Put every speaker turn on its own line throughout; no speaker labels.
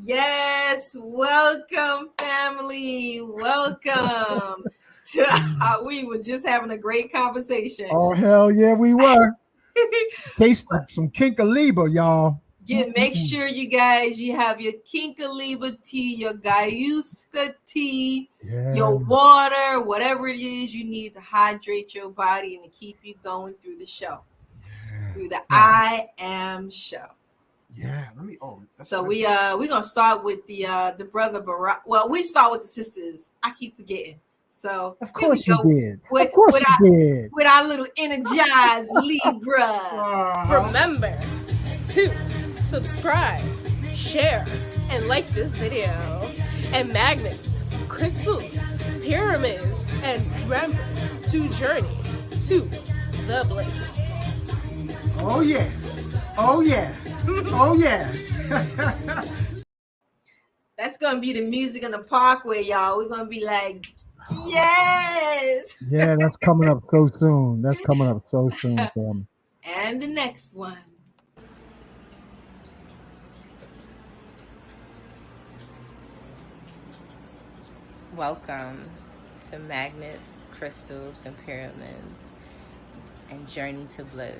Yes, welcome, family. Welcome to we were just having a great conversation.
Oh, hell yeah, we were. Taste some Kinkaliba, y'all.
Make sure you guys you have your Kinkaliba tea, your Gayuska tea, your water, whatever it is you need to hydrate your body and to keep you going through the show. Through the I Am show.
Yeah, let me.
So we're gonna start with the brother Barack. Well, we start with the sisters. I keep forgetting. So
of course you did.
With,
of course you did.
With our little energized Libra.
Remember to subscribe, share, and like this video. And magnets, crystals, pyramids, and remember to journey to the bliss.
Oh yeah. Oh yeah. Oh yeah.
That's gonna be the music in the parkway, y'all. We're gonna be like, yes.
Yeah, that's coming up so soon. That's coming up so soon, fam.
And the next one.
Welcome to Magnets, Crystals, and Pyramids and Journey to Bliss.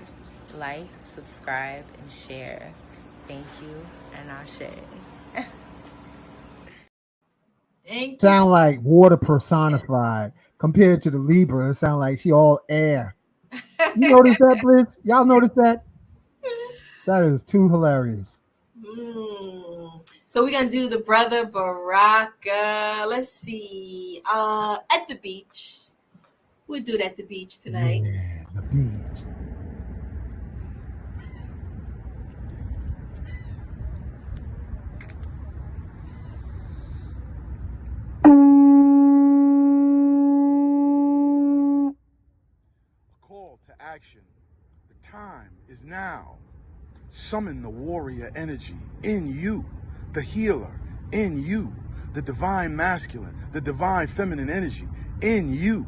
Like, subscribe, and share. Thank you, and Ashe.
Thank you.
Sound like water personified. Compared to the Libra, it sound like she all air. You notice that, Bliss? Y'all notice that? That is too hilarious.
So we're gonna do the brother Baraka. Let's see. At the beach. We'll do it at the beach tonight.
Yeah, the beach.
A call to action. The time is now. Summon the warrior energy in you, the healer in you, the divine masculine, the divine feminine energy in you.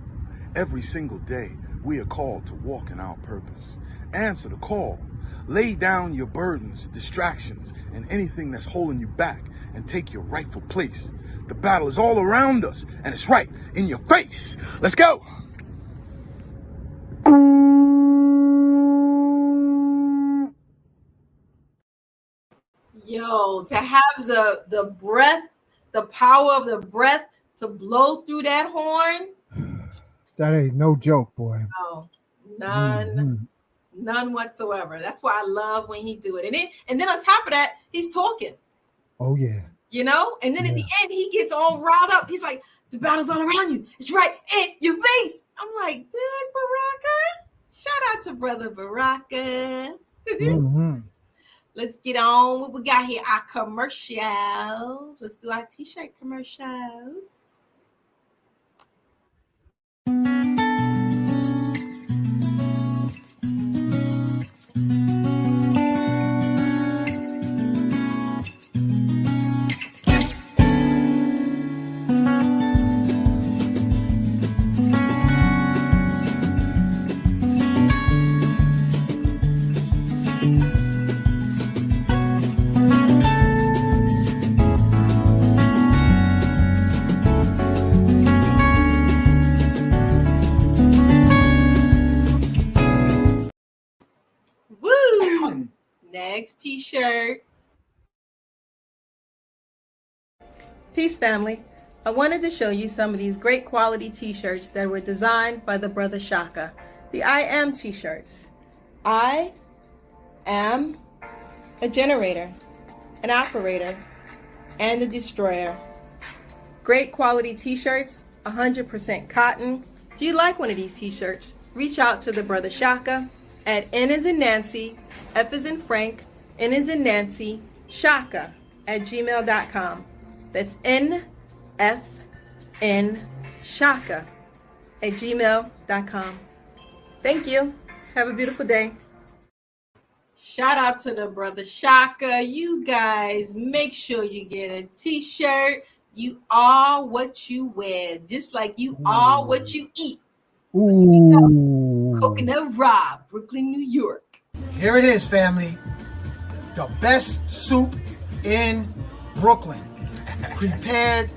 Every single day, we are called to walk in our purpose. Answer the call. Lay down your burdens, distractions, and anything that's holding you back and take your rightful place. The battle is all around us, and it's right in your face. Let's go.
Yo, to have the breath, the power of the breath to blow through that horn.
That ain't no joke, boy.
Oh, none whatsoever. That's why I love when he do it. And then on top of that, he's talking.
Oh yeah.
You know, and then at the end, he gets all riled up. He's like, the battle's all around you. It's right in your face. I'm like, dude, Baraka. Shout out to brother Baraka. Let's get on what we got here. Our commercials. Let's do our t-shirt commercials. Next t-shirt. Peace, family. I wanted to show you some of these great quality t-shirts that were designed by the brother Shaka. The I Am t-shirts. I am a generator, an operator, and a destroyer. Great quality t-shirts, 100% cotton. If you like one of these t-shirts, reach out to the brother Shaka at N as in Nancy, F as in Frank, N as in Nancy, Shaka at gmail.com. That's NFN Shaka at gmail.com. Thank you. Have a beautiful day. Shout out to the brother Shaka. You guys, make sure you get a t-shirt. You are what you wear, just like you are what you eat.
Ooh.
Coconut Rob, Brooklyn, New York.
Here it is, family. The best soup in
Brooklyn. Prepared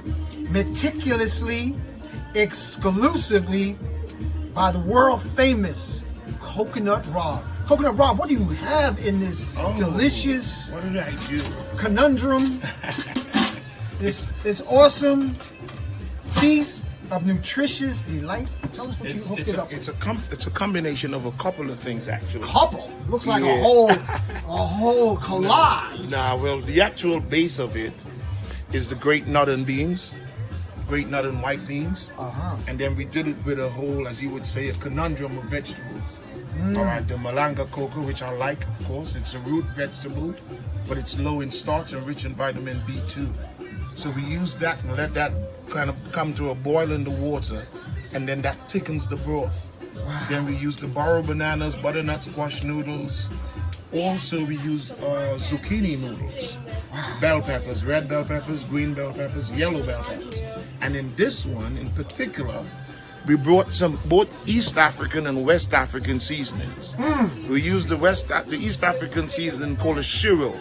meticulously, exclusively by the world famous Coconut Rob. Coconut Rob, what do you have in this delicious
What did I do?
conundrum? this awesome feast of nutritious delight. Tell us what you hooked it up with.
It's a combination of a couple of things actually.
Couple looks like
Yeah.
a whole collage.
Nah, well, the actual base of it is the great northern beans, great northern white beans, and then we did it with a whole, as you would say, a conundrum of vegetables. All right, the malanga cocoa, which I like, of course, it's a root vegetable, but it's low in starch and rich in vitamin B2. So we use that and let that kind of come to a boil in the water, and then that thickens the broth. Wow. Then we use the barrel bananas, butternut squash noodles. Also, we use zucchini noodles, bell peppers, red bell peppers, green bell peppers, yellow bell peppers. And in this one in particular, we brought some both East African and West African seasonings. We used the East African seasoning called a shiro,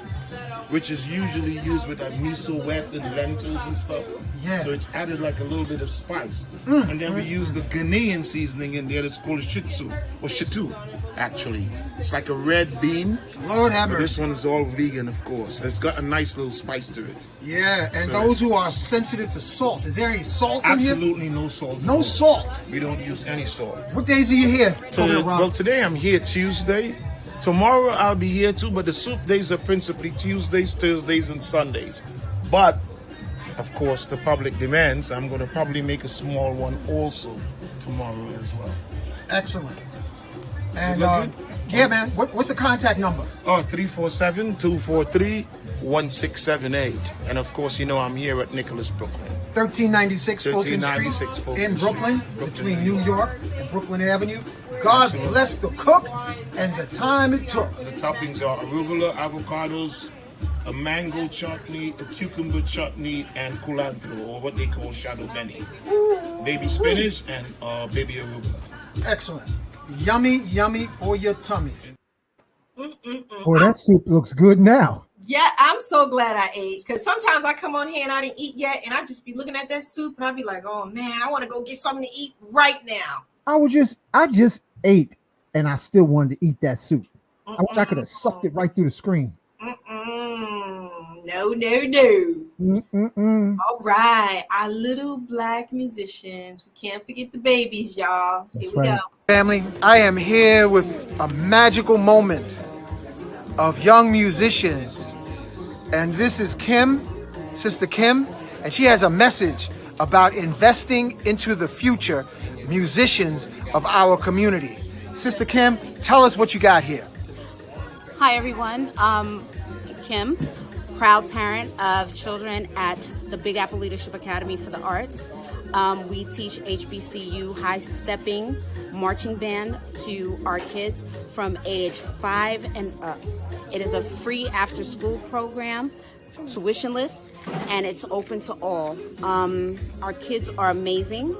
which is usually used with that miso wet and lentils and stuff.
Yeah.
So it's added like a little bit of spice. And then we use the Ghanaian seasoning in there that's called shitsu, or shitu, actually. It's like a red bean.
Lord have
But
mercy.
this one is all vegan, of course. It's got a nice little spice to it.
Yeah, and
So-
those who are sensitive to salt, is there any salt in here?
Absolutely no salt. at
No
all.
salt.
We don't use any salt.
What days are you here?
Well, today I'm here Tuesday. Tomorrow I'll be here too, but the soup days are principally Tuesdays, Thursdays, and Sundays. But, of course, the public demands, I'm going to probably make a small one also tomorrow as well.
Excellent. And
look good?
yeah, man. What's the contact number?
Oh, 347-243-1678. And of course, you know I'm here at Nicholas, Brooklyn.
1396 Fulton
1396
Street
Fulton
in
Street,
Brooklyn,
Brooklyn,
between
New
New York and Brooklyn Avenue. God
Absolutely.
bless the cook and the time it took.
The toppings are arugula, avocados, a mango chutney, a cucumber chutney, and culantro, or what they call shadow benny. Baby spinach and baby arugula.
Excellent. Yummy, yummy for your tummy. Boy, that soup looks good now.
Yeah, I'm so glad I ate, because sometimes I come on here and I didn't eat yet, and I just be looking at that soup and I'd be like, oh man, I want to go get something to eat right now.
I just ate and I still wanted to eat that soup. I wish I could have sucked it right through the screen.
No. All right, our little black musicians. We can't forget the babies, y'all. Here we go.
Family, I am here with a magical moment of young musicians. And this is Kim, Sister Kim, and she has a message about investing into the future musicians of our community. Sister Kim, tell us what you got here.
Hi everyone, Kim, proud parent of children at the Big Apple Leadership Academy for the Arts. We teach HBCU high stepping marching band to our kids from age 5 and up. It is a free after school program, tuitionless, and it's open to all. Our kids are amazing.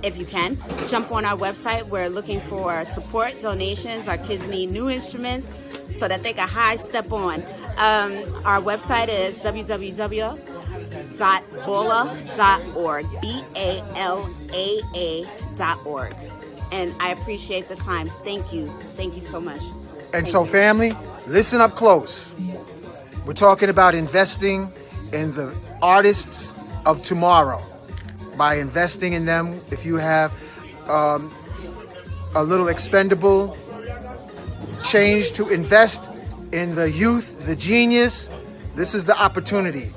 If you can, jump on our website. We're looking for support, donations. Our kids need new instruments so that they can high step on. Our website is www.balaa.org, BALAA.org. And I appreciate the time. Thank you. Thank you so much.
And so, family, listen up close. We're talking about investing in the artists of tomorrow. By investing in them, if you have a little expendable change to invest in the youth, the genius, this is the opportunity.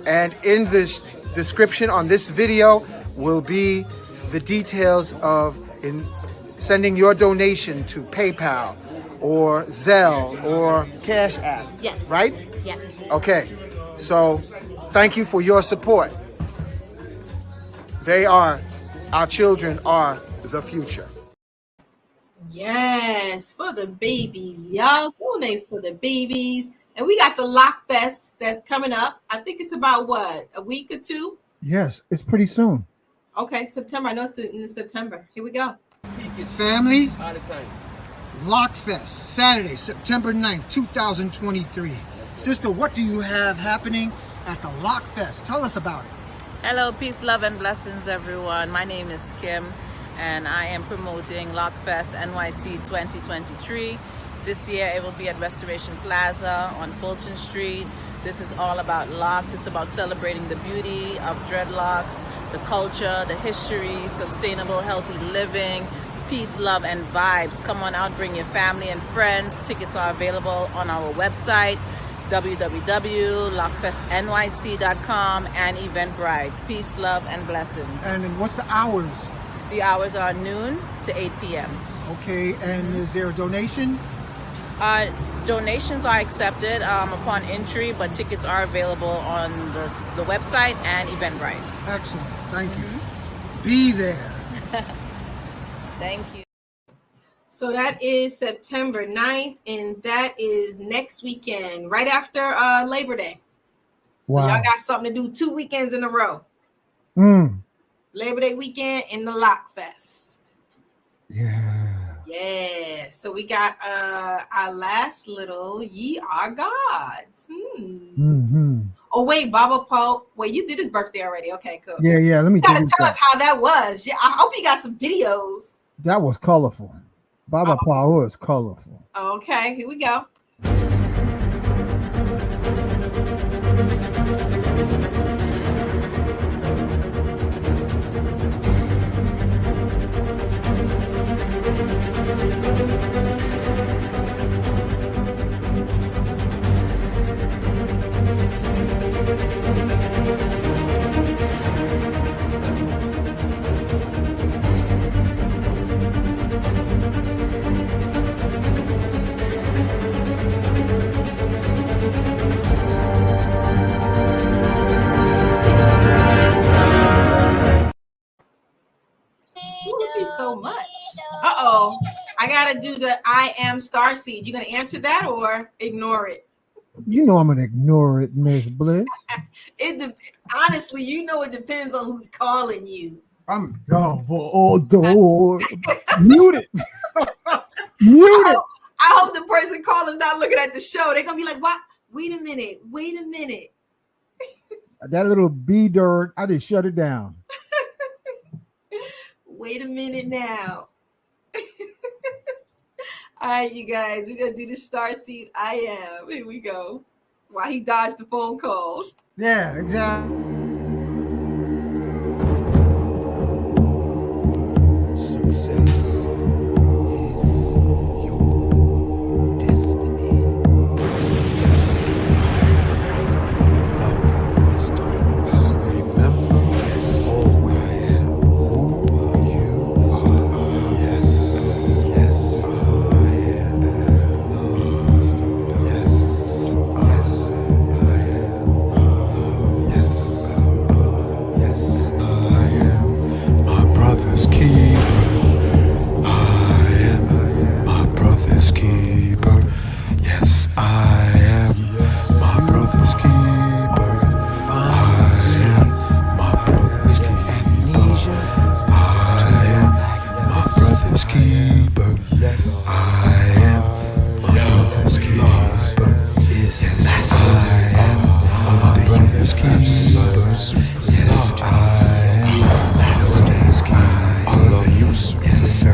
And in the description on this video will be the details of sending your donation to PayPal or Zelle or Cash App.
Yes.
Right?
Yes.
Okay. So thank you for your support. Our children are the future.
Yes, for the babies, y'all. Donate for the babies. And we got the Lock Fest that's coming up. I think it's about what, a week or two?
Yes, it's pretty soon.
Okay, September. I know it's in September. Here we go.
Family, Lock Fest, Saturday, September 9th, 2023. Sister, what do you have happening at the Lock Fest? Tell us about it.
Hello, peace, love, and blessings, everyone. My name is Kim, and I am promoting Lockfest NYC 2023. This year, it will be at Restoration Plaza on Fulton Street. This is all about locks. It's about celebrating the beauty of dreadlocks, the culture, the history, sustainable, healthy living, peace, love, and vibes. Come on out, bring your family and friends. Tickets are available on our website, www.lockfestnyc.com, and Eventbrite. Peace, love, and blessings.
And what's the hours?
The hours are noon to 8 p.m.
Okay, and is there a donation?
Donations are accepted upon entry, but tickets are available on the website and Eventbrite.
Excellent, thank you. Be there.
Thank you.
So that is September 9th, and that is next weekend, right after Labor Day. So
Wow.
y'all got something to do 2 weekends in a row. Labor Day weekend and the Lock Fest.
Yeah.
Yeah. So we got our last little Ye Are Gods. Oh, wait, Baba Pope. Wait, you did his birthday already. Okay, cool.
Yeah, let me
You gotta
you
tell us how that was. Yeah, I hope you got some videos.
That was colorful. Baba Power was colorful.
Okay, here we go. Would be so much. Uh-oh. I gotta do the I am starseed. You gonna answer that or ignore it?
You know I'm gonna ignore it, Miss Bliss.
Honestly, you know it depends on who's calling you.
I'm door. Mute it. Mute it.
I hope the person calling not looking at the show. They're gonna be like, what? Wait a minute.
That little bee dirt, I just shut it down.
Wait a minute now. All right, you guys, we're gonna do the starseed I am. Here we go. While he dodged the phone calls.
Yeah, exactly.
Success is your destiny. Yes. Love, wisdom, power. Remember, yes, always who you are. Yes, yes, I am. Love, wisdom, yes, yes, I am. Love, yes, yes, I am. My brother's keeper. I am my brother's keeper. Yes, I am my brother's keeper. I am my brother's keeper. I am my brother's keeper. Yes, I am my brother's keeper. Yes, I am my brother's keeper. Yes, I am my brother's keeper. All of you, yes, I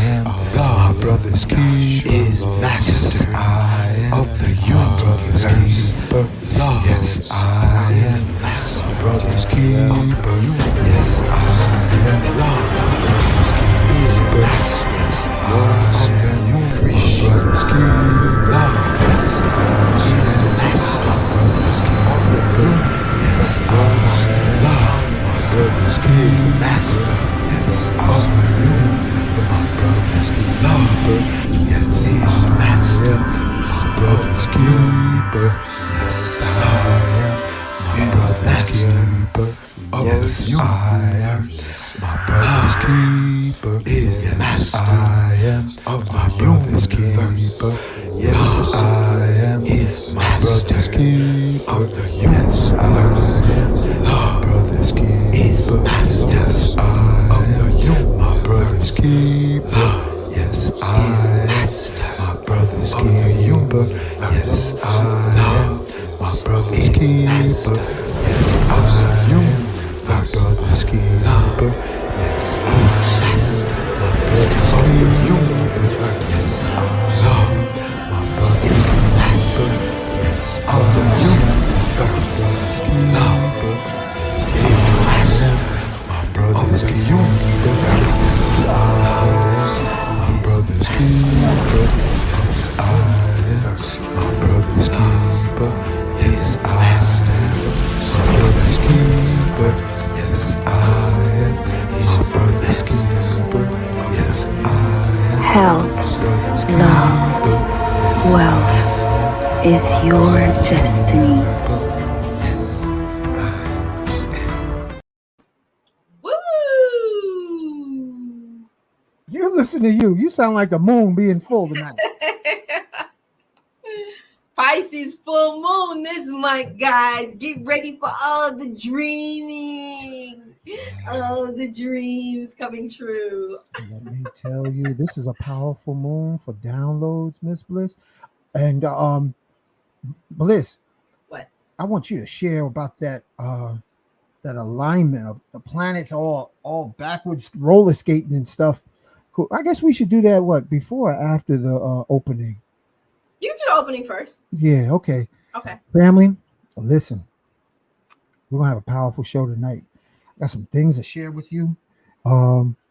am my brother's keeper. Is master of the universe. Yes, I am my brother's keeper. Yes, I am is master of the universe. Yes, is master of the universe. Yes, my brother's keeper. Master. Yes, of the universe. My brother's keeper. Yes, he's master. My brother's keeper. Yes, I am my brother's keeper. Yes, I am my brother's keeper. Yes, I am of my brother's keeper. Yes, I am my brother's keeper. Of the yes, I am my brother's keeper. Is master of the my brother's keeper. Yes, I am my brother's keeper. Yes, I am my brother's keeper. Yes, I am my brother's keeper. Yes, I am my brother's keeper. Yes, I love my brother's keeper. Yes, I am my brother's keeper. My brother's keeper. Yes, I am my brother's keeper. Yes, I am my brother's keeper. Yes, I am my brother's keeper. Yes, I am my brother's keeper. Yes, I am.
Health, love, wealth is your destiny.
Woo!
You listen to you. You sound like the moon being full tonight.
Pisces full moon this month, guys. Get ready for all the dreaming. All the dreams coming true.
Let me tell you, this is a powerful moon for downloads, Miss Bliss. And Bliss,
What?
I want you to share about that that alignment of the planets all backwards roller skating and stuff. Cool. I guess we should do that before or after the opening?
You can do the opening first.
Yeah, okay.
Okay.
Family, listen. We're gonna have a powerful show tonight. Got some things to share with you.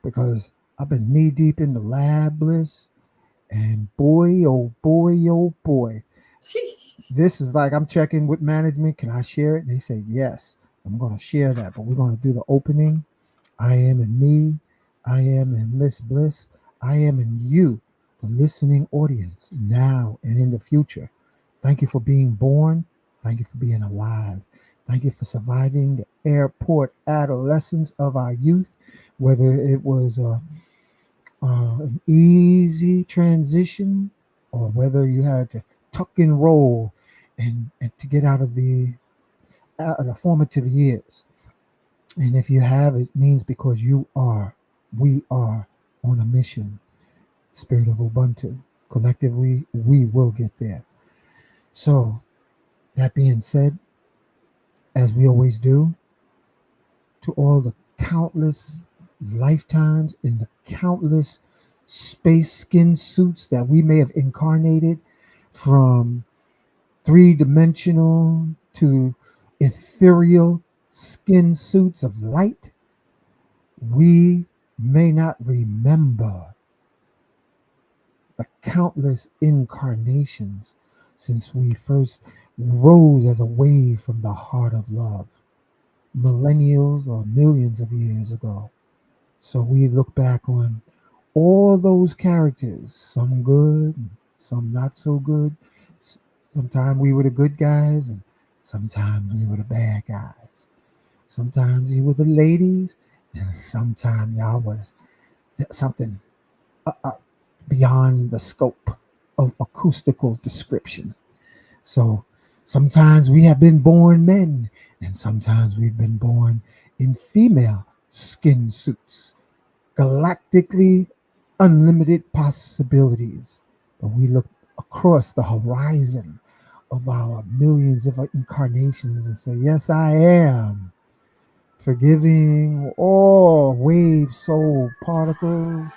Because I've been knee deep in the lab, Bliss, and boy, oh boy. This is like I'm checking with management. Can I share it? And they say yes. I'm going to share that, but we're going to do the opening. I am in me. I am in Miss Bliss. I am in you, the listening audience, now and in the future. Thank you for being born. Thank you for being alive. Thank you for surviving the airport adolescence of our youth, whether it was an easy transition or whether you had to tuck and roll and to get out of the formative years. And if you have, it means because we are on a mission. Spirit of Ubuntu. Collectively, we will get there. So, that being said, as we always do, to all the countless lifetimes in the countless space skin suits that we may have incarnated, from three-dimensional to ethereal skin suits of light, we may not remember the countless incarnations since we first rose as a wave from the heart of love, millennials or millions of years ago. So we look back on all those characters, some good, some not so good. Sometimes we were the good guys, and sometimes we were the bad guys. Sometimes you were the ladies, and sometimes y'all was something beyond the scope of acoustical description. So sometimes we have been born men, and sometimes we've been born in female skin suits. Galactically unlimited possibilities. But we look across the horizon of our millions of incarnations and say, yes, I am forgiving all wave soul particles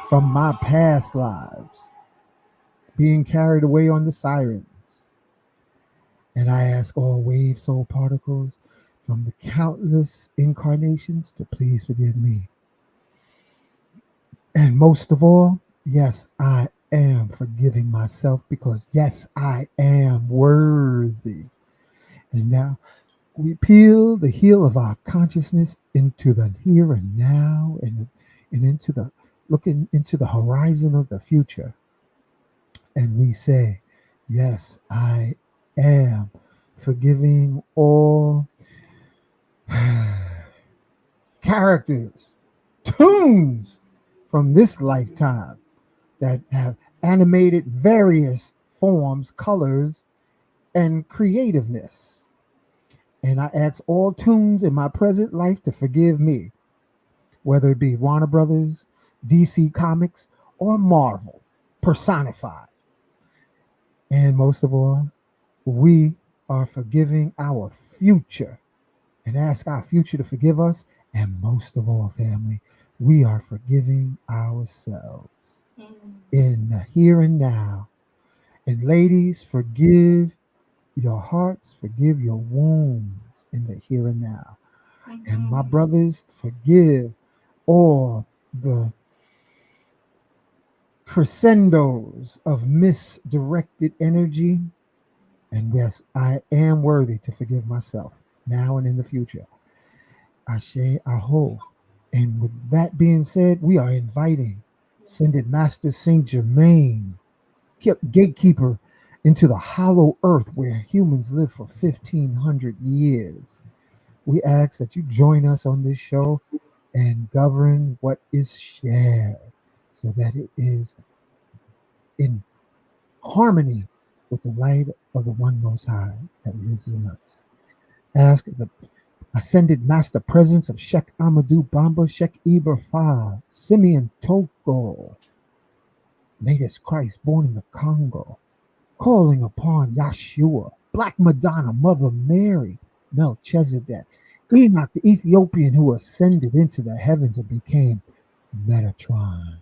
from my past lives being carried away on the sirens. And I ask all wave soul particles from the countless incarnations to please forgive me. And most of all, yes, I am forgiving myself because, yes, I am worthy. And now we peel the heel of our consciousness into the here and now and into the looking into the horizon of the future. And we say, yes, I am forgiving all characters, tunes from this lifetime that have animated various forms, colors, and creativeness. And I ask all tunes in my present life to forgive me, whether it be Warner Brothers, DC Comics, or Marvel personified. And most of all, we are forgiving our future and ask our future to forgive us. And most of all, family, we are forgiving ourselves in the here and now. And ladies, forgive your hearts, forgive your wounds in the here and now. And my brothers, forgive all the crescendos of misdirected energy. And yes, I am worthy to forgive myself now and in the future. Ashe Aho. And with that being said, we are inviting Ascended Master Saint Germain, gatekeeper into the hollow earth where humans live for 1,500 years. We ask that you join us on this show and govern what is shared so that it is in harmony with the light of the One Most High that lives in us. Ask the Ascended Master Presence of Sheikh Amadou Bamba, Sheikh Iber Fa, Simeon Toko, latest Christ born in the Congo, calling upon Yahshua, Black Madonna, Mother Mary, Melchizedek, Enoch the Ethiopian who ascended into the heavens and became Metatron.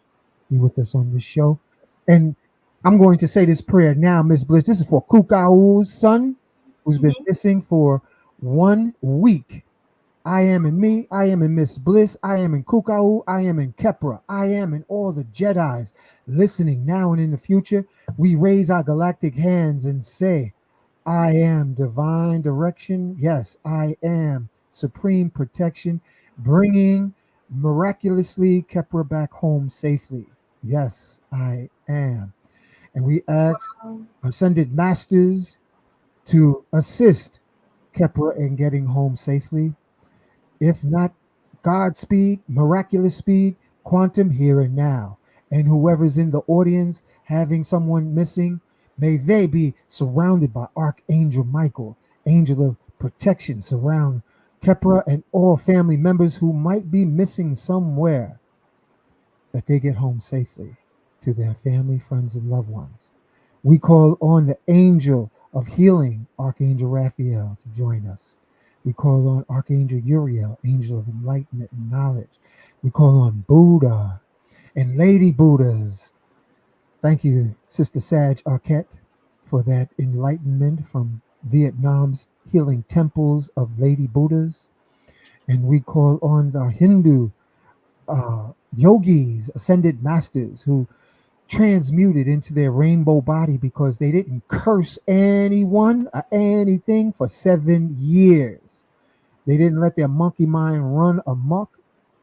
Be with us on this show. And I'm going to say this prayer now, Miss Bliss. This is for Kukau's son, who's been missing for 1 week. I am in me, I am in Miss Bliss, I am in Kukau, I am in Kepra, I am in all the Jedis listening now and in the future. We raise our galactic hands and say, I am divine direction. Yes, I am supreme protection, bringing miraculously Kepra back home safely. Yes, I am. And we ask Ascended Masters to assist Kepra in getting home safely. If not, Godspeed, miraculous speed, quantum here and now. And whoever's in the audience having someone missing, may they be surrounded by Archangel Michael, angel of protection, surround Kepra and all family members who might be missing somewhere, that they get home safely to their family, friends, and loved ones. We call on the angel of healing, Archangel Raphael, to join us. We call on Archangel Uriel, angel of enlightenment and knowledge. We call on Buddha and Lady Buddhas. Thank you, Sister Sag Arquette, for that enlightenment from Vietnam's healing temples of Lady Buddhas. And we call on the Hindu yogis, ascended masters who transmuted into their rainbow body because they didn't curse anyone or anything for 7 years. They didn't let their monkey mind run amok,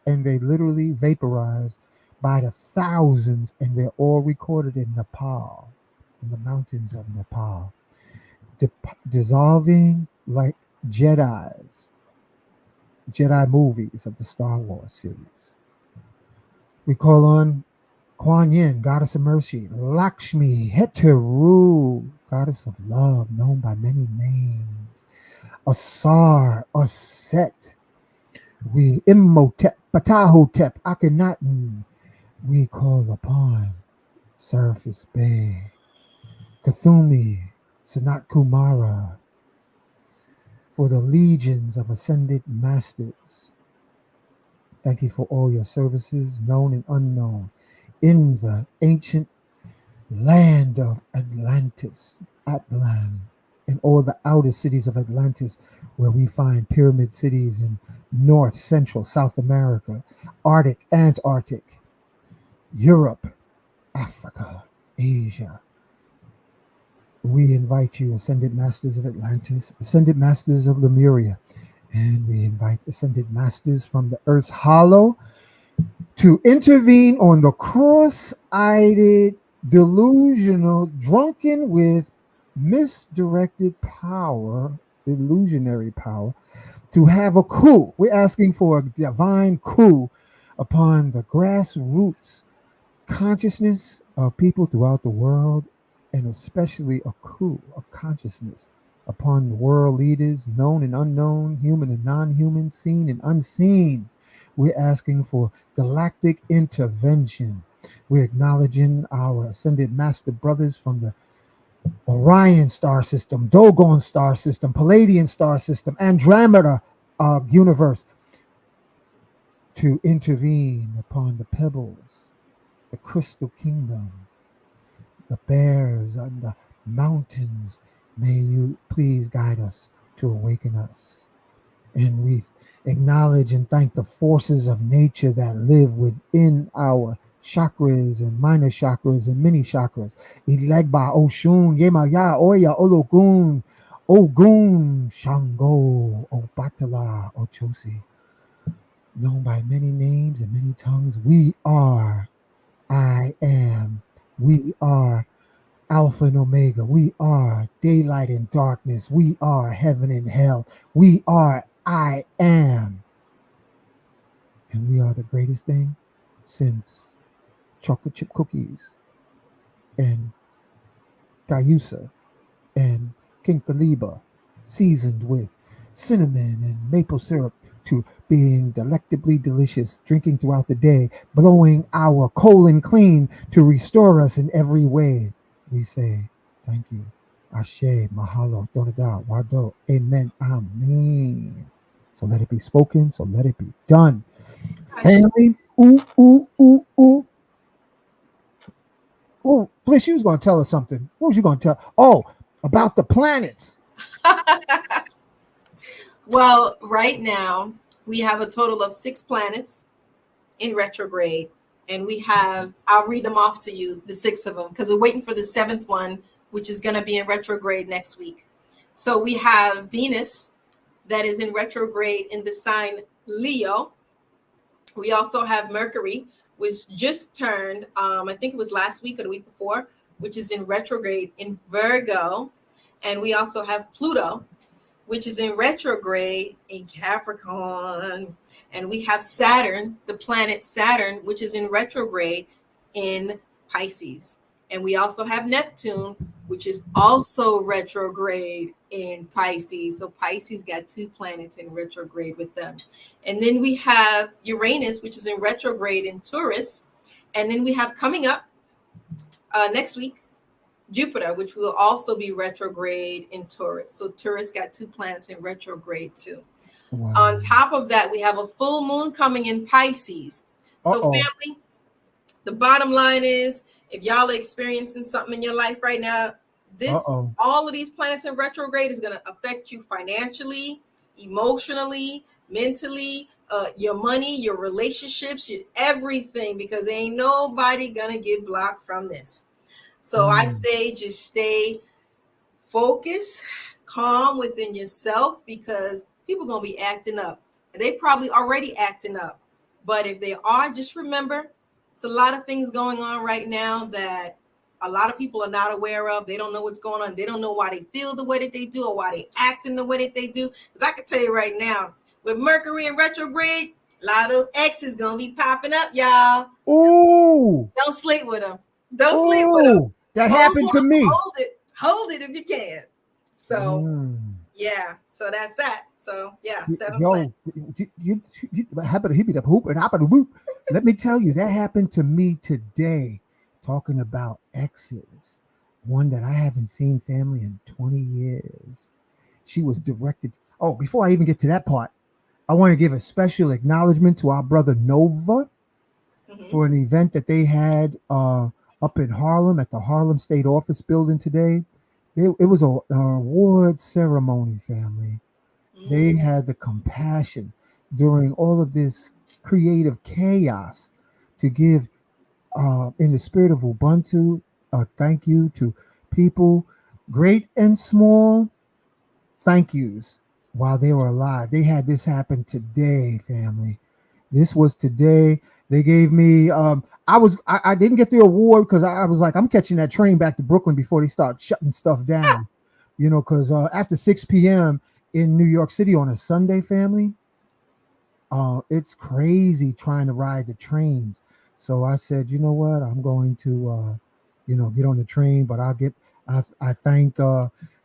and they literally vaporized by the thousands, and they're all recorded in Nepal, in the mountains of Nepal, dissolving like Jedi movies of the Star Wars series. We call on Kuan Yin, goddess of mercy, Lakshmi, Heteru, goddess of love, known by many names, Asar, Aset, we Imhotep, Ptahotep, Akhenaten. We call upon Surface Bay, Kathumi, Sanat Kumara, for the legions of ascended masters. Thank you for all your services, known and unknown, in the ancient land of Atlantis, Atlan, and all the outer cities of Atlantis, where we find pyramid cities in North, Central, South America, Arctic, Antarctic, Europe, Africa, Asia. We invite you, Ascended Masters of Atlantis, Ascended Masters of Lemuria, and we invite Ascended Masters from the Earth's hollow to intervene on the cross-eyed, delusional, drunken with misdirected power, illusionary power, to have a coup. We're asking for a divine coup upon the grassroots consciousness of people throughout the world, and especially a coup of consciousness upon world leaders, known and unknown, human and non-human, seen and unseen. We're asking for galactic intervention. We're acknowledging our ascended master brothers from the Orion star system, Dogon star system, Palladian star system, Andromeda universe, to intervene upon the pebbles, the crystal kingdom, the bears and the mountains. May you please guide us to awaken us. And we acknowledge and thank the forces of nature that live within our chakras and minor chakras and mini chakras. Ilegba, Oshun, Yemaya, Oya, Ologun, Ogun, Shango, Obatala, Ochosi. Known by many names and many tongues, we are, I am, we are Alpha and Omega. We are daylight and darkness. We are heaven and hell. We are I am. And we are the greatest thing since chocolate chip cookies and Gayusa and King Khaliba, seasoned with cinnamon and maple syrup, to being delectably delicious, drinking throughout the day, blowing our colon clean to restore us in every way. We say thank you. Ashe, Mahalo, Donada, Wado, Amen, Amen. So let it be spoken, so let it be done. Family, ooh, ooh, ooh, ooh. Oh, Bliss, you was going to tell us something. What was you going to tell? Oh, about the planets.
Well, right now we have a total of 6 planets in retrograde, and I'll read them off to you, the 6 of them, because we're waiting for the 7th one, which is going to be in retrograde next week. So we have Venus, that is in retrograde in the sign Leo. We also have Mercury, which just turned, I think it was last week or the week before, which is in retrograde in Virgo. And we also have Pluto, which is in retrograde in Capricorn. And we have Saturn, the planet Saturn, which is in retrograde in Pisces. And we also have Neptune, which is also retrograde in Pisces. So Pisces got 2 planets in retrograde with them. And then we have Uranus, which is in retrograde in Taurus. And then we have coming up next week, Jupiter, which will also be retrograde in Taurus. So Taurus got 2 planets in retrograde too. Wow. On top of that, we have a full moon coming in Pisces. So family, the bottom line is, if y'all are experiencing something in your life right now, all of these planets in retrograde is going to affect you financially, emotionally, mentally, your money, your relationships, everything, because ain't nobody going to get blocked from this. So I say just stay focused, calm within yourself, because people going to be acting up. They probably already acting up. But if they are, just remember, it's a lot of things going on right now that a lot of people are not aware of. They don't know what's going on. They don't know why they feel the way that they do or why they act in the way that they do. Because I can tell you right now, with Mercury in retrograde, a lot of those exes going to be popping up, y'all.
Ooh.
Don't sleep with them. Don't sleep with them.
That happened to me.
Hold it if you can. So yeah, so that's that. So yeah, 7 planets.
Let me tell you, that happened to me today. Talking about exes, one that I haven't seen family in 20 years. She was directed. Oh, before I even get to that part, I want to give a special acknowledgement to our brother Nova for an event that they had up in Harlem at the Harlem State Office building today. It was an award ceremony, family. They had the compassion during all of this creative chaos to give, in the spirit of Ubuntu, thank you to people, great and small, thank yous while they were alive. They had this happen today, family. This was today. They gave me, I didn't get the award because I was like, I'm catching that train back to Brooklyn before they start shutting stuff down, because after 6 p.m. in New York City on a Sunday, family, it's crazy trying to ride the trains. So I said, you know what, I'm going to, get on the train, but I thank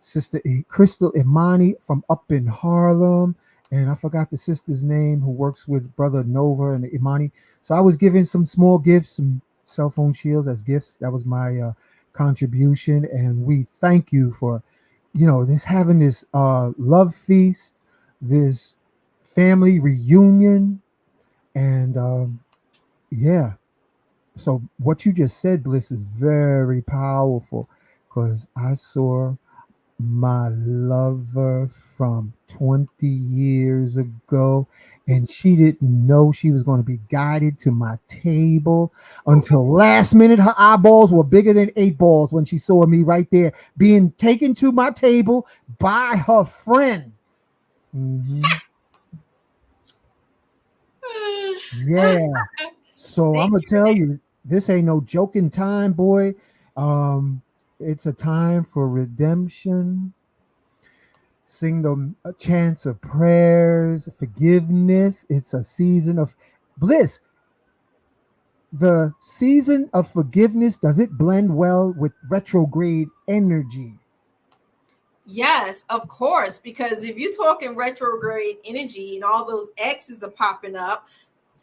Sister Crystal Imani from up in Harlem. And I forgot the sister's name who works with Brother Nova and Imani. So I was giving some small gifts, some cell phone shields as gifts. That was my contribution, and we thank you for, this having this love feast, this family reunion, and yeah. So what you just said, Bliss, is very powerful because I saw my lover from 20 years ago, and she didn't know she was going to be guided to my table until last minute. Her eyeballs were bigger than 8 balls when she saw me right there being taken to my table by her friend. Mhm. Yeah. So I'm gonna tell you, this ain't no joking time, boy. Um, it's a time for redemption. Sing them a chants of prayers, forgiveness. It's a season of bliss. The season of forgiveness, does it blend well with retrograde energy?
Yes, of course, because if you're talking retrograde energy and all those X's are popping up,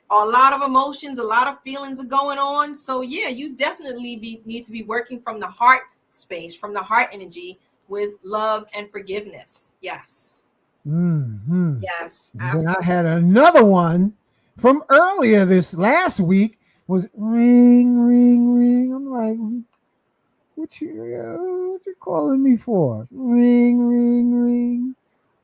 a lot of emotions, a lot of feelings are going on. So yeah, you definitely need to be working from the heart space, from the heart energy with love and forgiveness. Yes.
Hmm.
Yes,
Then I
absolutely.
had another one from earlier this last week. Was ring, ring, ring. I'm like, what you calling me for? Ring, ring, ring.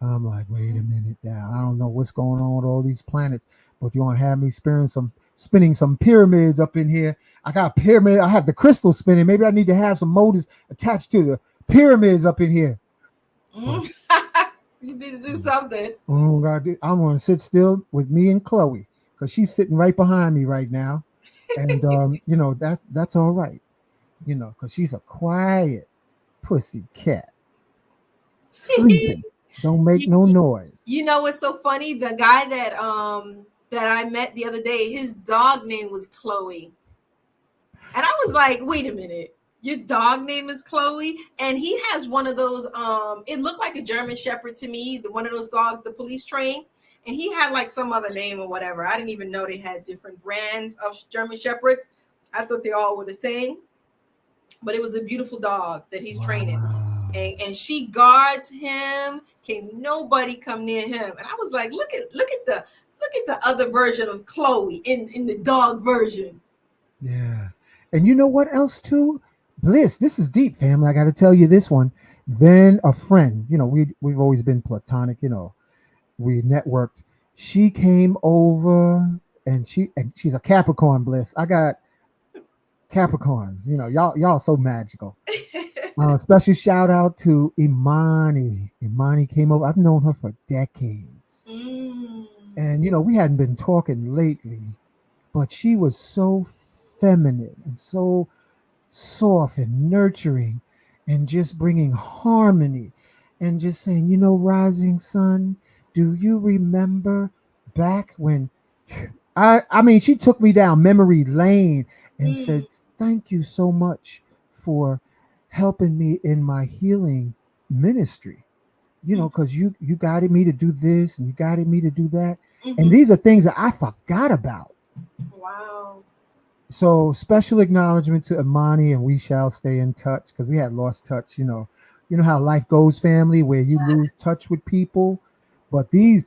I'm like, wait a minute now. I don't know what's going on with all these planets, but you want to have me spinning some pyramids up in here. I got pyramid. I have the crystal spinning. Maybe I need to have some motors attached to the pyramids up in here. But,
You need to do something.
oh God, I'm gonna sit still with me and Chloe because she's sitting right behind me right now, and that's all right. Because she's a quiet pussy cat, sleeping, don't make no
you,
noise.
you know what's so funny? The guy that I met the other day, his dog name was Chloe. And I was like, wait a minute, your dog name is Chloe? And he has one of those, it looked like a German Shepherd to me, one of those dogs the police train. And he had like some other name or whatever. I didn't even know they had different brands of German Shepherds. I thought they all were the same. But it was a beautiful dog that he's training.
Wow.
And she guards him. Can nobody come near him? And I was like, look at the other version of Chloe in the dog version.
Yeah. And you know what else too? Bliss, this is deep, family. I got to tell you this one. Then a friend, we've always been platonic, we networked. She came over and she's a Capricorn, Bliss. I got Capricorns, y'all so magical. Special shout out to Imani. Imani came over. I've known her for decades.
Mm.
And we hadn't been talking lately, but she was so feminine and so soft and nurturing and just bringing harmony and just saying, rising sun, do you remember back when I mean she took me down memory lane and said, thank you so much for helping me in my healing ministry, because you guided me to do this and you guided me to do that. And these are things that I forgot about.
Wow.
So special acknowledgement to Imani, and we shall stay in touch because we had lost touch. You know how life goes, family, where you lose touch with people. But these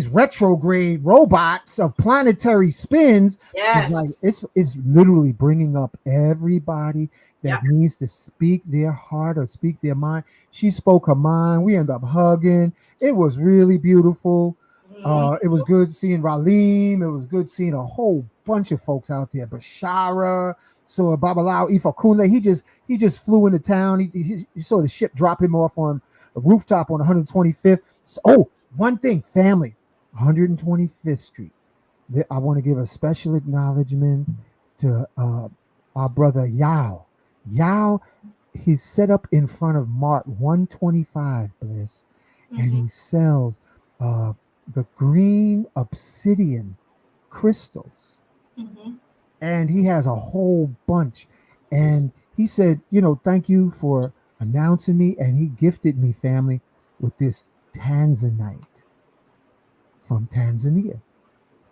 retrograde robots of planetary spins is like it's literally bringing up everybody that needs to speak their heart or speak their mind. She spoke her mind. We ended up hugging. It was really beautiful. It was good seeing Ralim. It was good seeing a whole bunch of folks out there. Bashara, so Babalao Ifakunle, he just flew into town. He saw the ship drop him off on a rooftop on 125th. So, one thing, family, 125th Street. I want to give a special acknowledgement to our brother Yao. Yao, he's set up in front of Mart 125, Bliss, and he sells the green obsidian crystals. And he has a whole bunch. And he said, thank you for announcing me. And he gifted me, family, with this Tanzanite from Tanzania.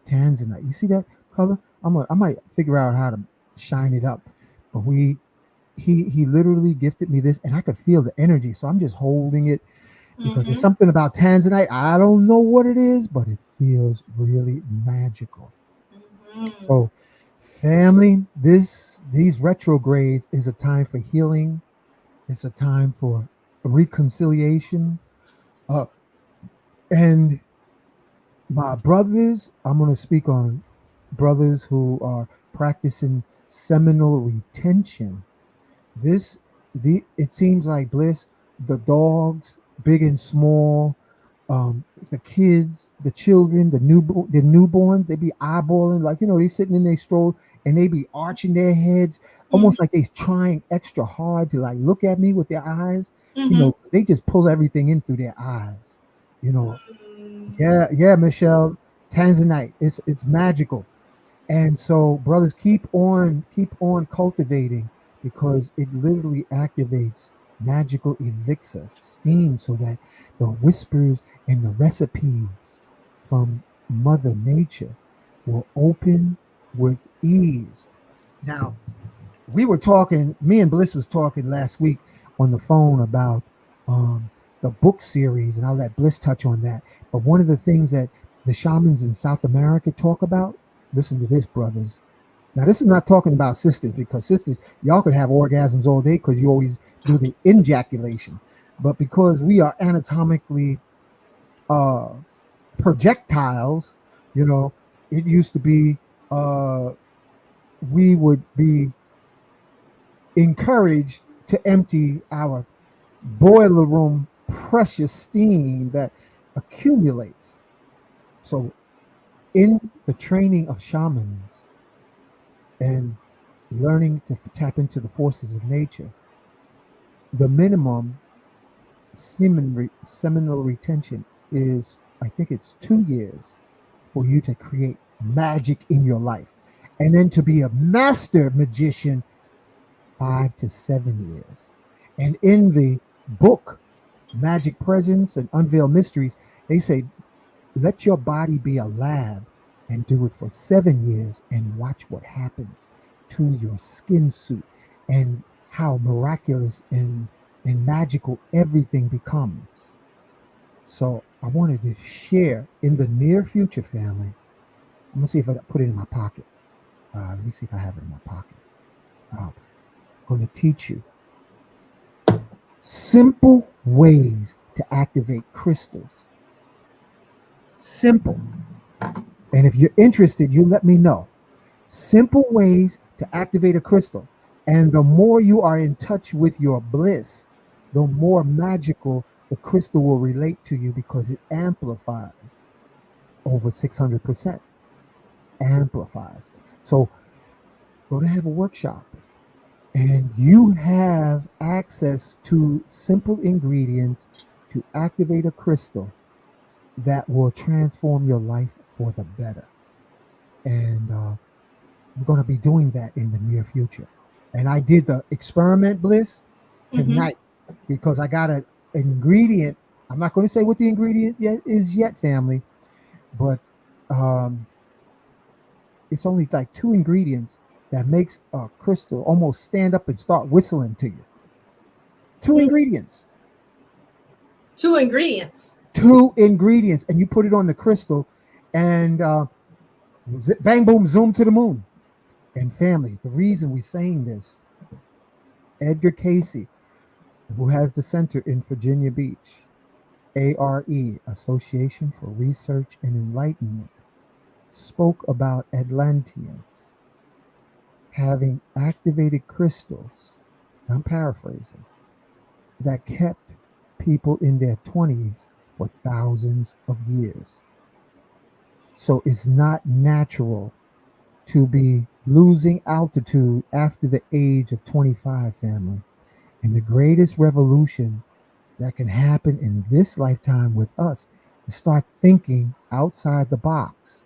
You see that color? I might figure out how to shine it up. But he literally gifted me this, and I could feel the energy. So I'm just holding it because there's something about tanzanite. I don't know what it is, but it feels really magical. So, family, these retrogrades is a time for healing. It's a time for reconciliation. Uh, and my brothers, I'm going to speak on brothers who are practicing seminal retention. This, it seems like Bliss, the dogs, big and small, the kids, the children, the newborns, they be eyeballing, like, they sitting in their stroll and they be arching their heads, almost like they trying extra hard to like look at me with their eyes. They just pull everything in through their eyes. You know, yeah, Michelle, Tanzanite, it's magical. And so, brothers, keep on cultivating because it literally activates magical elixir steam so that the whispers and the recipes from Mother Nature will open with ease. Now, me and Bliss was talking last week on the phone about um, the book series, and I'll let Bliss touch on that. But one of the things that the shamans in South America talk about, listen to this, brothers. Now, this is not talking about sisters, because sisters, y'all could have orgasms all day because you always do the ejaculation. But because we are anatomically uh, projectiles, you know, it used to be we would be encouraged to empty our boiler room precious steam that accumulates. So, in the training of shamans and learning to tap into the forces of nature, the minimum seminal retention is, I think it's 2 years for you to create magic in your life. And then to be a master magician, 5 to 7 years. And in the book, Magic Presence and Unveiled Mysteries, they say, let your body be a lab and do it for 7 years and watch what happens to your skin suit and how miraculous and magical everything becomes. So I wanted to share in the near future, family. I'm going to see if I put it in my pocket. Let me see if I have it in my pocket. I'm going to teach you simple ways to activate crystals. Simple. And if you're interested, you let me know. Simple ways to activate a crystal. And the more you are in touch with your bliss, the more magical the crystal will relate to you because it amplifies over 600%. Amplifies. So go to have a workshop and you have access to simple ingredients to activate a crystal that will transform your life for the better. And we're going to be doing that in the near future. And I did the experiment, Bliss, tonight because I got an ingredient. I'm not going to say what the ingredient is yet, family, but it's only like 2 ingredients that makes a crystal almost stand up and start whistling to you. 2 ingredients.
2 ingredients.
2 ingredients, and you put it on the crystal, and bang, boom, zoom to the moon. And family, the reason we're saying this, Edgar Casey, who has the center in Virginia Beach, ARE, Association for Research and Enlightenment, spoke about Atlanteans having activated crystals, I'm paraphrasing, that kept people in their 20s for thousands of years. So it's not natural to be losing altitude after the age of 25, family. And the greatest revolution that can happen in this lifetime with us is start thinking outside the box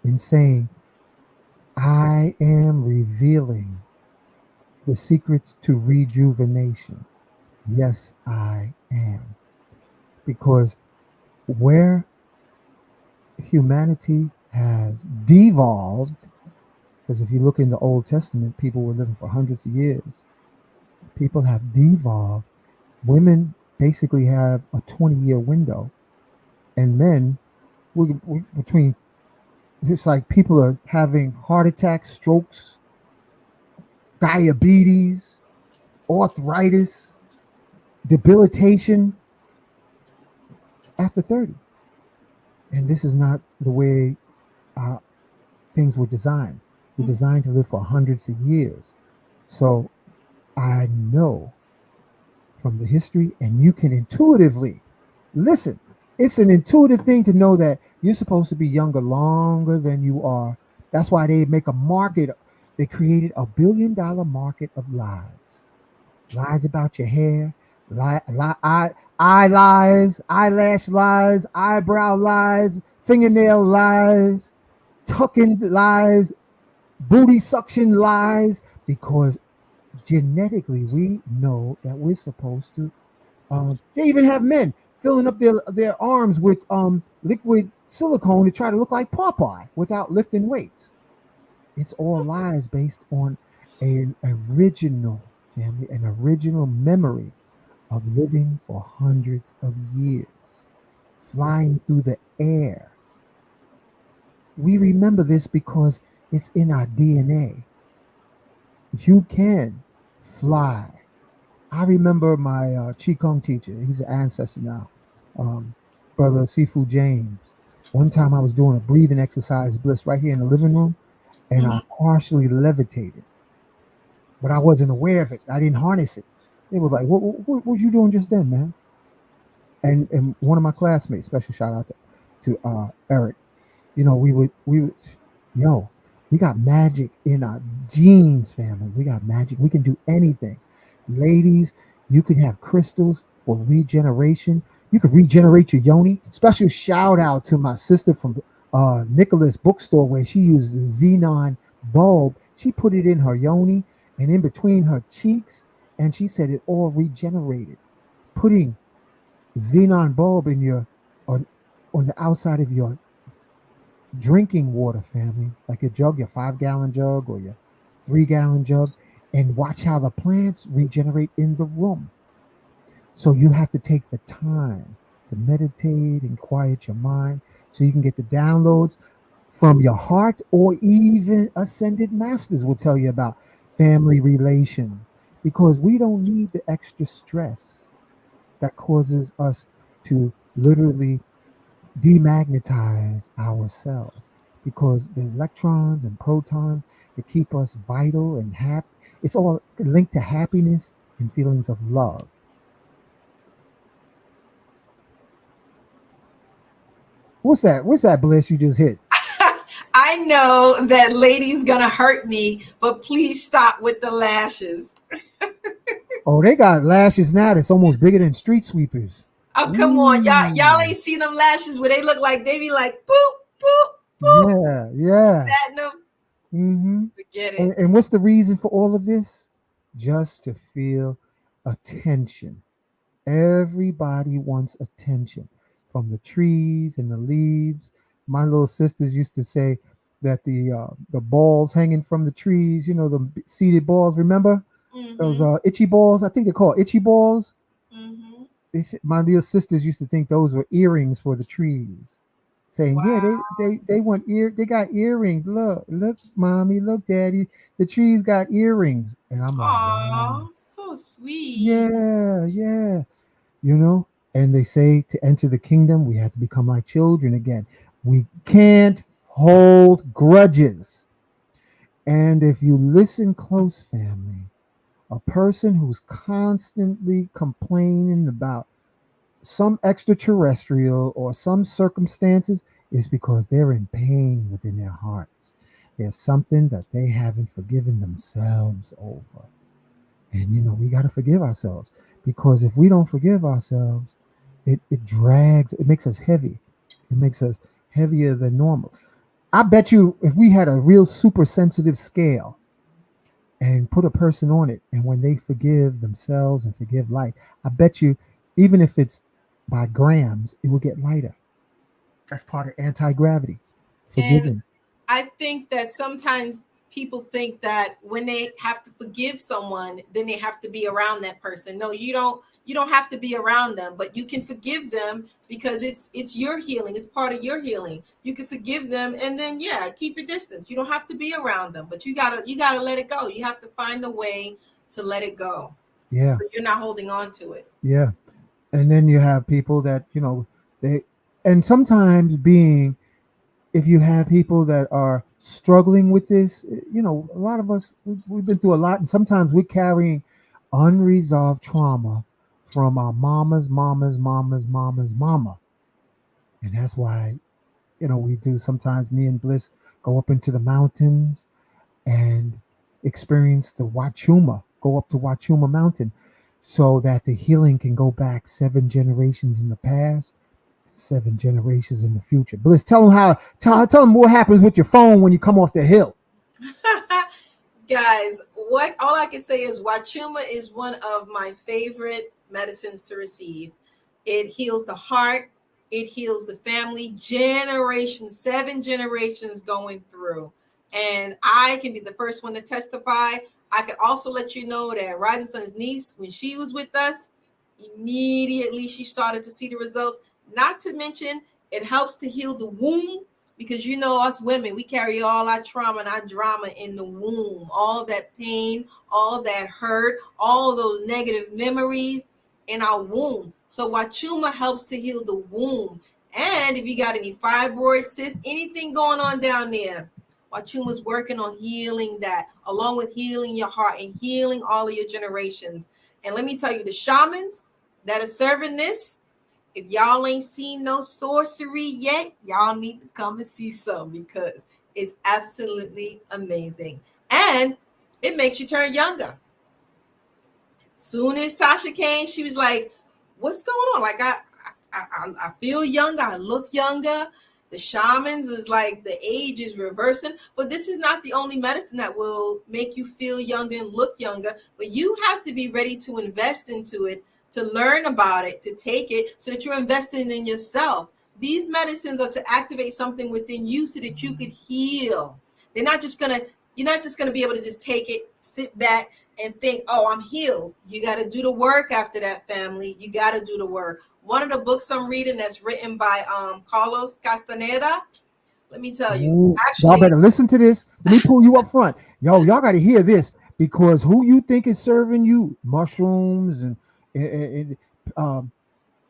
and saying, I am revealing the secrets to rejuvenation. Yes, I am. Because where humanity has devolved, because if you look in the Old Testament, people were living for hundreds of years. People have devolved. Women basically have a 20-year window, and men, between, it's like people are having heart attacks, strokes, diabetes, arthritis, debilitation after 30. And this is not the way uh, things were designed. We're designed to live for hundreds of years. So I know from the history, and you can intuitively listen. It's an intuitive thing to know that you're supposed to be younger longer than you are. That's why they make a market. They created $1 billion market of lies. Lies about your hair, eye lies, eyelash lies, eyebrow lies, fingernail lies, tucking lies, booty suction lies, because genetically we know that we're supposed to. They even have men filling up their arms with liquid silicone to try to look like Popeye without lifting weights. It's all lies based on an original family, an original memory of living for hundreds of years, flying through the air. We remember this because it's in our DNA. You can fly. I remember my Qigong teacher. He's an ancestor now, Brother Sifu James. One time I was doing a breathing exercise bliss right here in the living room, and I partially levitated, but I wasn't aware of it. I didn't harness it. They was like, what was you doing just then, man? And one of my classmates, special shout out to Eric. We would, yo, we got magic in our genes, family. We got magic. We can do anything. Ladies, you can have crystals for regeneration. You can regenerate your yoni. Special shout out to my sister from Nicholas Bookstore, where she used the xenon bulb. She put it in her yoni and in between her cheeks, and she said it all regenerated. Putting xenon bulb in your on the outside of your drinking water, family, like your jug, your 5-gallon jug or your 3-gallon jug, and watch how the plants regenerate in the room. So you have to take the time to meditate and quiet your mind so you can get the downloads from your heart, or even ascended masters will tell you about family relations, because we don't need the extra stress that causes us to literally demagnetize ourselves, because the electrons and protons that keep us vital and happy, it's all linked to happiness and feelings of love. What's that? What's that, Bliss, you just hit?
I know that lady's gonna hurt me, but please stop with the lashes.
Oh, they got lashes now that's almost bigger than street sweepers.
Oh, come on, y'all ain't seen them lashes where they look like they be like boop boop boop.
Yeah.
Platinum.
Mm-hmm.
Forget it.
And what's the reason for all of this? Just to feel attention. Everybody wants attention from the trees and the leaves. My little sisters used to say that the balls hanging from the trees, the seeded balls. Remember those itchy balls? I think they're called itchy balls. My little sisters used to think those were earrings for the trees, saying, wow. Yeah, they want they got earrings. Look, mommy, look, daddy, the trees got earrings. And I'm like, wow.
So sweet.
Yeah. And they say to enter the kingdom, we have to become like children again. We can't hold grudges. And if you listen close, family, a person who's constantly complaining about some extraterrestrial or some circumstances is because they're in pain within their hearts. There's something that they haven't forgiven themselves over. And, we got to forgive ourselves, because if we don't forgive ourselves, it drags, it makes us heavy. It makes us heavier than normal. I bet you if we had a real super sensitive scale and put a person on it, and when they forgive themselves and forgive life, I bet you, even if it's by grams, it will get lighter. That's part of anti-gravity. Forgiving.
And I think that sometimes people think that when they have to forgive someone, then they have to be around that person. No, you don't. You don't have to be around them, but you can forgive them because it's your healing. It's part of your healing. You can forgive them, and then keep your distance. You don't have to be around them, but you gotta let it go. You have to find a way to let it go,
Yeah,
so you're not holding on to it.
yeah. And then you have people that they, and sometimes being, if you have people that are struggling with this, a lot of us, we've been through a lot, and sometimes we're carrying unresolved trauma from our mama's mama. And that's why, we do sometimes, me and Bliss go up into the mountains and experience the Wachuma, go up to Wachuma Mountain so that the healing can go back 7 generations in the past, 7 generations in the future. Bliss, tell them what happens with your phone when you come off the hill.
Guys, what all I can say is Wachuma is one of my favorite medicines to receive. It heals the heart, it heals the family, generations, 7 generations going through. And I can be the first one to testify. I can also let you know that Rising Sun's niece, when she was with us, immediately she started to see the results. Not to mention, it helps to heal the womb, because us women, we carry all our trauma and our drama in the womb, all that pain, all that hurt, all those negative memories in our womb. So Wachuma helps to heal the womb. And if you got any fibroid cysts, anything going on down there, Wachuma's working on healing that, along with healing your heart and healing all of your generations. And let me tell you, the shamans that are serving this, if y'all ain't seen no sorcery yet, y'all need to come and see some, because it's absolutely amazing. And it makes you turn younger. Soon as Tasha came, she was like, what's going on? Like, I feel younger. I look younger. The shamans is like the age is reversing. But this is not the only medicine that will make you feel younger and look younger. But you have to be ready to invest into it, to learn about it, to take it, so that you're investing in yourself. These medicines are to activate something within you so that you could heal. You're not just gonna be able to just take it, sit back, and think, oh, I'm healed. You got to do the work after that, family. You got to do the work. One of the books I'm reading that's written by Carlos Castaneda, let me tell you,
Ooh,
actually,
y'all better listen to this. Let me pull you up front. Y'all got to hear this, because who you think is serving you mushrooms and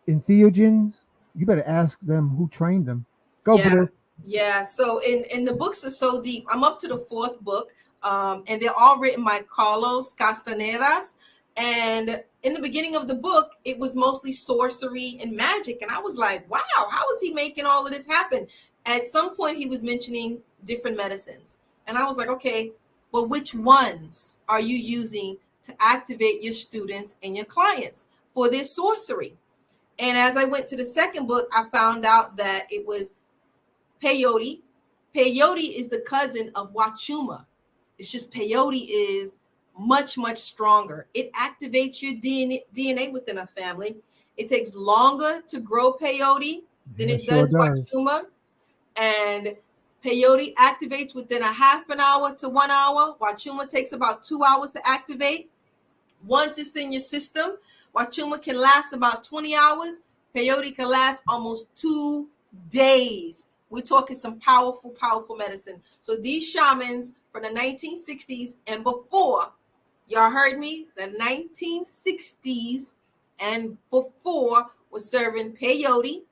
entheogens, you better ask them who trained them. Go, Blair.
Yeah. So in the books are so deep. I'm up to the 4th book, and they're all written by Carlos Castanedas. And in the beginning of the book, it was mostly sorcery and magic. And I was like, wow, how is he making all of this happen? At some point, he was mentioning different medicines. And I was like, okay, well, which ones are you using to activate your students and your clients for their sorcery? And as I went to the 2nd book, I found out that it was peyote. Peyote is the cousin of Wachuma. It's just peyote is much, much stronger. It activates your DNA within us, family. It takes longer to grow peyote than it does Wachuma. And peyote activates within a half an hour to 1 hour. Wachuma takes about 2 hours to activate. Once it's in your system, Wachuma can last about 20 hours. Peyote can last almost 2 days. We're talking some powerful, powerful medicine. So these shamans from the 1960s and before, y'all heard me, the 1960s and before was serving peyote.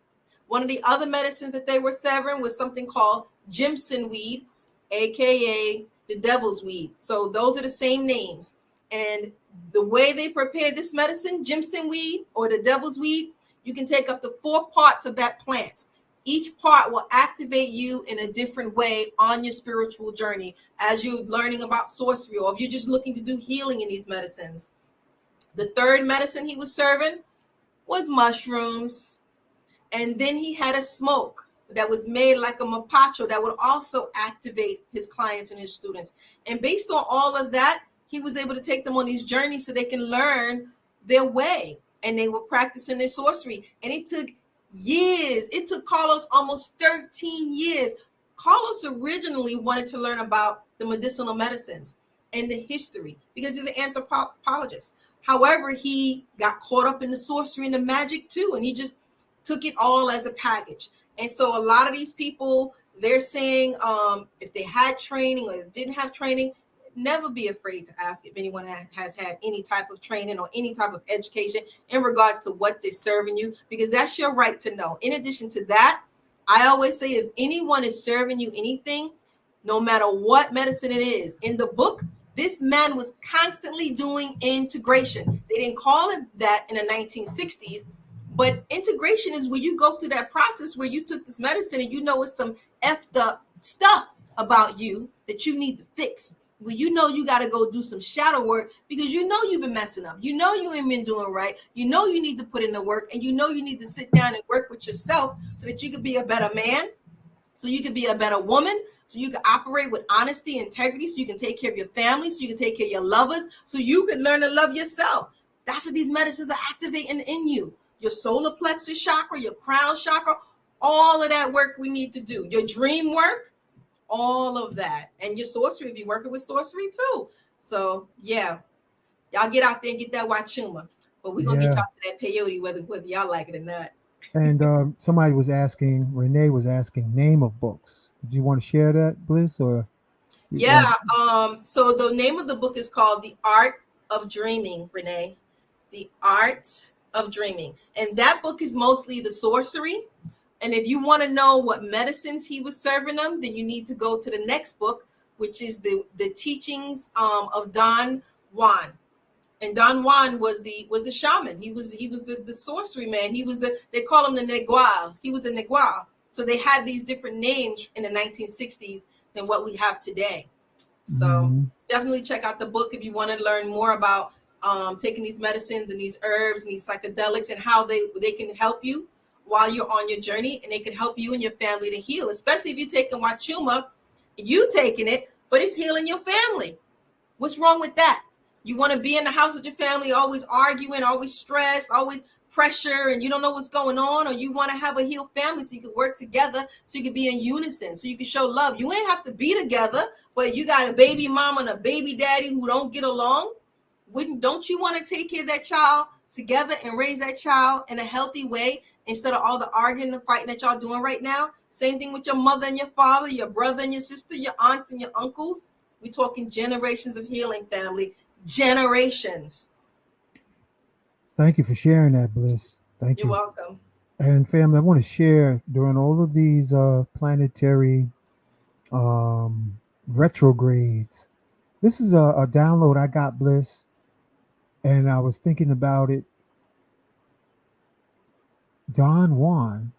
One of the other medicines that they were serving was something called Jimson weed, aka the devil's weed. So those are the same names. And the way they prepare this medicine, Jimson weed or the devil's weed, you can take up to 4 parts of that plant. Each part will activate you in a different way on your spiritual journey as you're learning about sorcery, or if you're just looking to do healing in these medicines. The 3rd medicine he was serving was mushrooms. And then he had a smoke that was made like a mapacho that would also activate his clients and his students. And based on all of that, he was able to take them on these journeys so they can learn their way. And they were practicing their sorcery. And it took years. It took Carlos almost 13 years. Carlos originally wanted to learn about the medicinal medicines and the history because he's an anthropologist. However, he got caught up in the sorcery and the magic too, and he just took it all as a package. And so a lot of these people, they're saying if they had training or didn't have training, never be afraid to ask if anyone has had any type of training or any type of education in regards to what they're serving you, because that's your right to know. In addition to that, I always say if anyone is serving you anything, no matter what medicine it is, in the book, this man was constantly doing integration. They didn't call it that in the 1960s, but integration is where you go through that process where you took this medicine and you know it's some effed up stuff about you that you need to fix. Well, you know you got to go do some shadow work because you know you've been messing up. You know you ain't been doing right. You know you need to put in the work, and you know you need to sit down and work with yourself so that you can be a better man, so you can be a better woman, so you can operate with honesty, integrity, so you can take care of your family, so you can take care of your lovers, so you can learn to love yourself. That's what these medicines are activating in you. Your solar plexus chakra, your crown chakra, all of that work we need to do. Your dream work, all of that, and your sorcery if you're working with sorcery too. So yeah, y'all get out there and get that wachuma, but we're gonna get y'all to that peyote whether y'all like it or not.
And somebody was asking, Renee was asking, name of books. Do you want to share that, Bliss, or?
Yeah. So the name of the book is called The Art of Dreaming, Renee. The Art of Dreaming, and that book is mostly the sorcery. And if you want to know what medicines he was serving them, then you need to go to the next book, which is the teachings of Don Juan. And Don Juan was the shaman. He was the sorcery man. They call him the Negual. He was the Negual. So they had these different names in the 1960s than what we have today. So definitely check out the book if you want to learn more about taking these medicines and these herbs and these psychedelics and how they can help you while you're on your journey, and they can help you and your family to heal, especially if you're taking wachuma, you taking it, but it's healing your family. What's wrong with that? You want to be in the house with your family, always arguing, always stressed, always pressure, and you don't know what's going on, or you want to have a healed family so you can work together, so you can be in unison, so you can show love. You ain't have to be together, but you got a baby mama and a baby daddy who don't get along. Don't you want to take care of that child together and raise that child in a healthy way instead of all the arguing and fighting that y'all doing right now? Same thing with your mother and your father, your brother and your sister, your aunts and your uncles. We're talking generations of healing, family. Generations.
Thank you for sharing that, Bliss. Thank you.
You're welcome.
And family, I want to share during all of these planetary retrogrades. This is a download I got, Bliss, and I was thinking about it. Don Juan,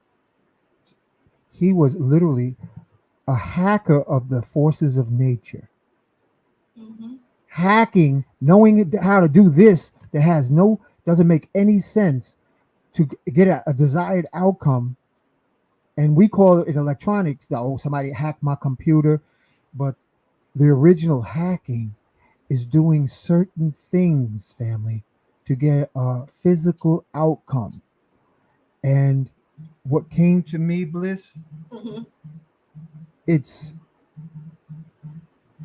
he was literally a hacker of the forces of nature. Hacking, knowing how to do this that doesn't make any sense to get a desired outcome. And we call it in electronics, somebody hacked my computer, but the original hacking is doing certain things, family, to get a physical outcome. And what came to me, Bliss, it's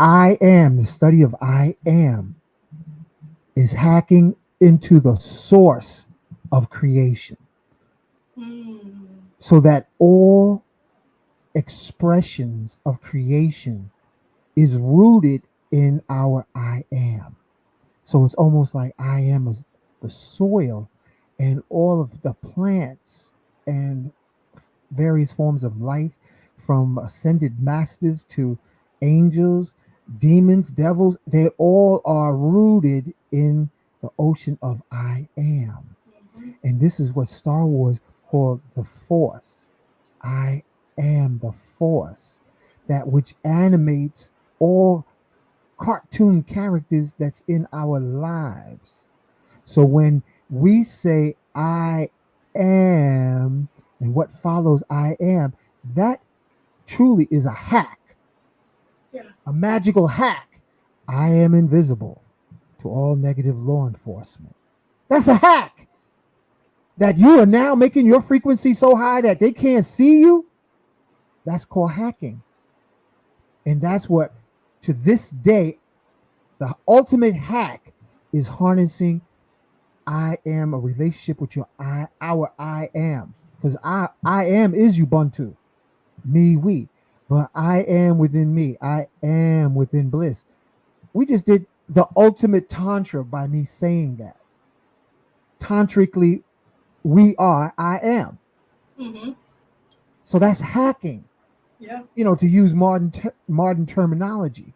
I am, the study of I am, is hacking into the source of creation. So that all expressions of creation is rooted in our I am. So it's almost like I am is the soil, and all of the plants and various forms of life, from ascended masters to angels, demons, devils, they all are rooted in the ocean of I am. And this is what Star Wars called the Force. I am the Force, that which animates all cartoon characters that's in our lives. So when we say I am and what follows I am, that truly is a hack. A magical hack. I am invisible to all negative law enforcement. That's a hack. That you are now making your frequency so high that they can't see you. That's called hacking. And that's what to this day, the ultimate hack is harnessing I am, a relationship with our I am. Because I am is Ubuntu, me, we. But I am within me. I am within bliss. We just did the ultimate tantra by me saying that. Tantrically, we are, I am.
Mm-hmm.
So that's hacking,
Yeah.
to use modern terminology,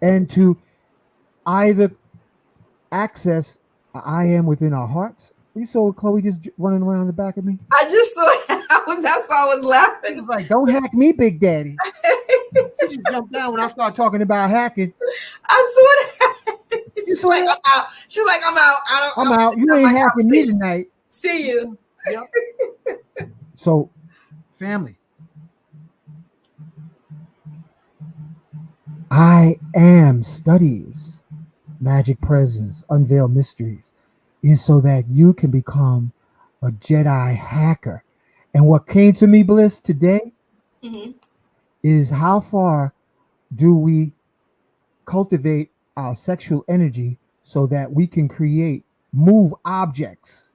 and to either access I am within our hearts. You saw Chloe just running around the back of me.
I just saw it. That's why I was
She
laughing.
was like, "Don't hack me, Big Daddy." She just jumped down when I started talking about hacking.
I saw that.
You
She's
saw
like,
that?
I'm out. She's like, I'm out. I
I'm
don't
out.
think
You
that's
ain't
my
hacking me
conversation.
tonight.
See you.
Yep. So, family, I am studies, magic presence, unveil mysteries, is so that you can become a Jedi hacker. And what came to me, Bliss, today
Mm-hmm.
is how far do we cultivate our sexual energy so that we can move objects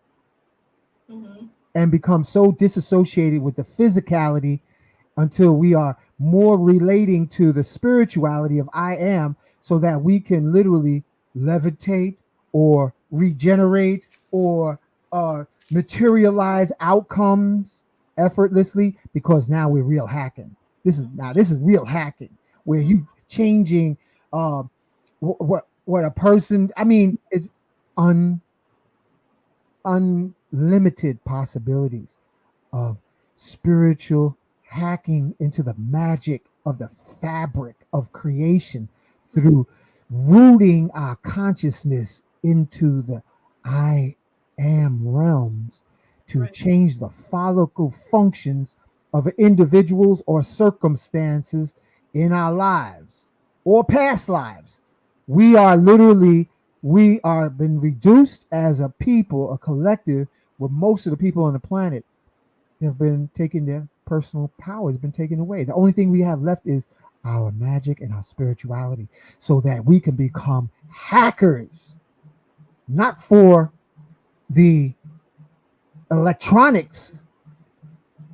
Mm-hmm.
and become so disassociated with the physicality until we are more relating to the spirituality of I am, so that we can literally levitate or regenerate or materialize outcomes effortlessly, because now we're real hacking. This is real hacking, where you changing what a person, I mean, it's un unlimited possibilities of spiritual hacking into the magic of the fabric of creation through rooting our consciousness into the I am realms to
Right.
change the follicle functions of individuals or circumstances in our lives or past lives. We are literally, we are been reduced as a people, a collective, where most of the people on the planet have been taken, their personal power has been taken away. The only thing we have left is our magic and our spirituality, so that we can become hackers, not for the electronics,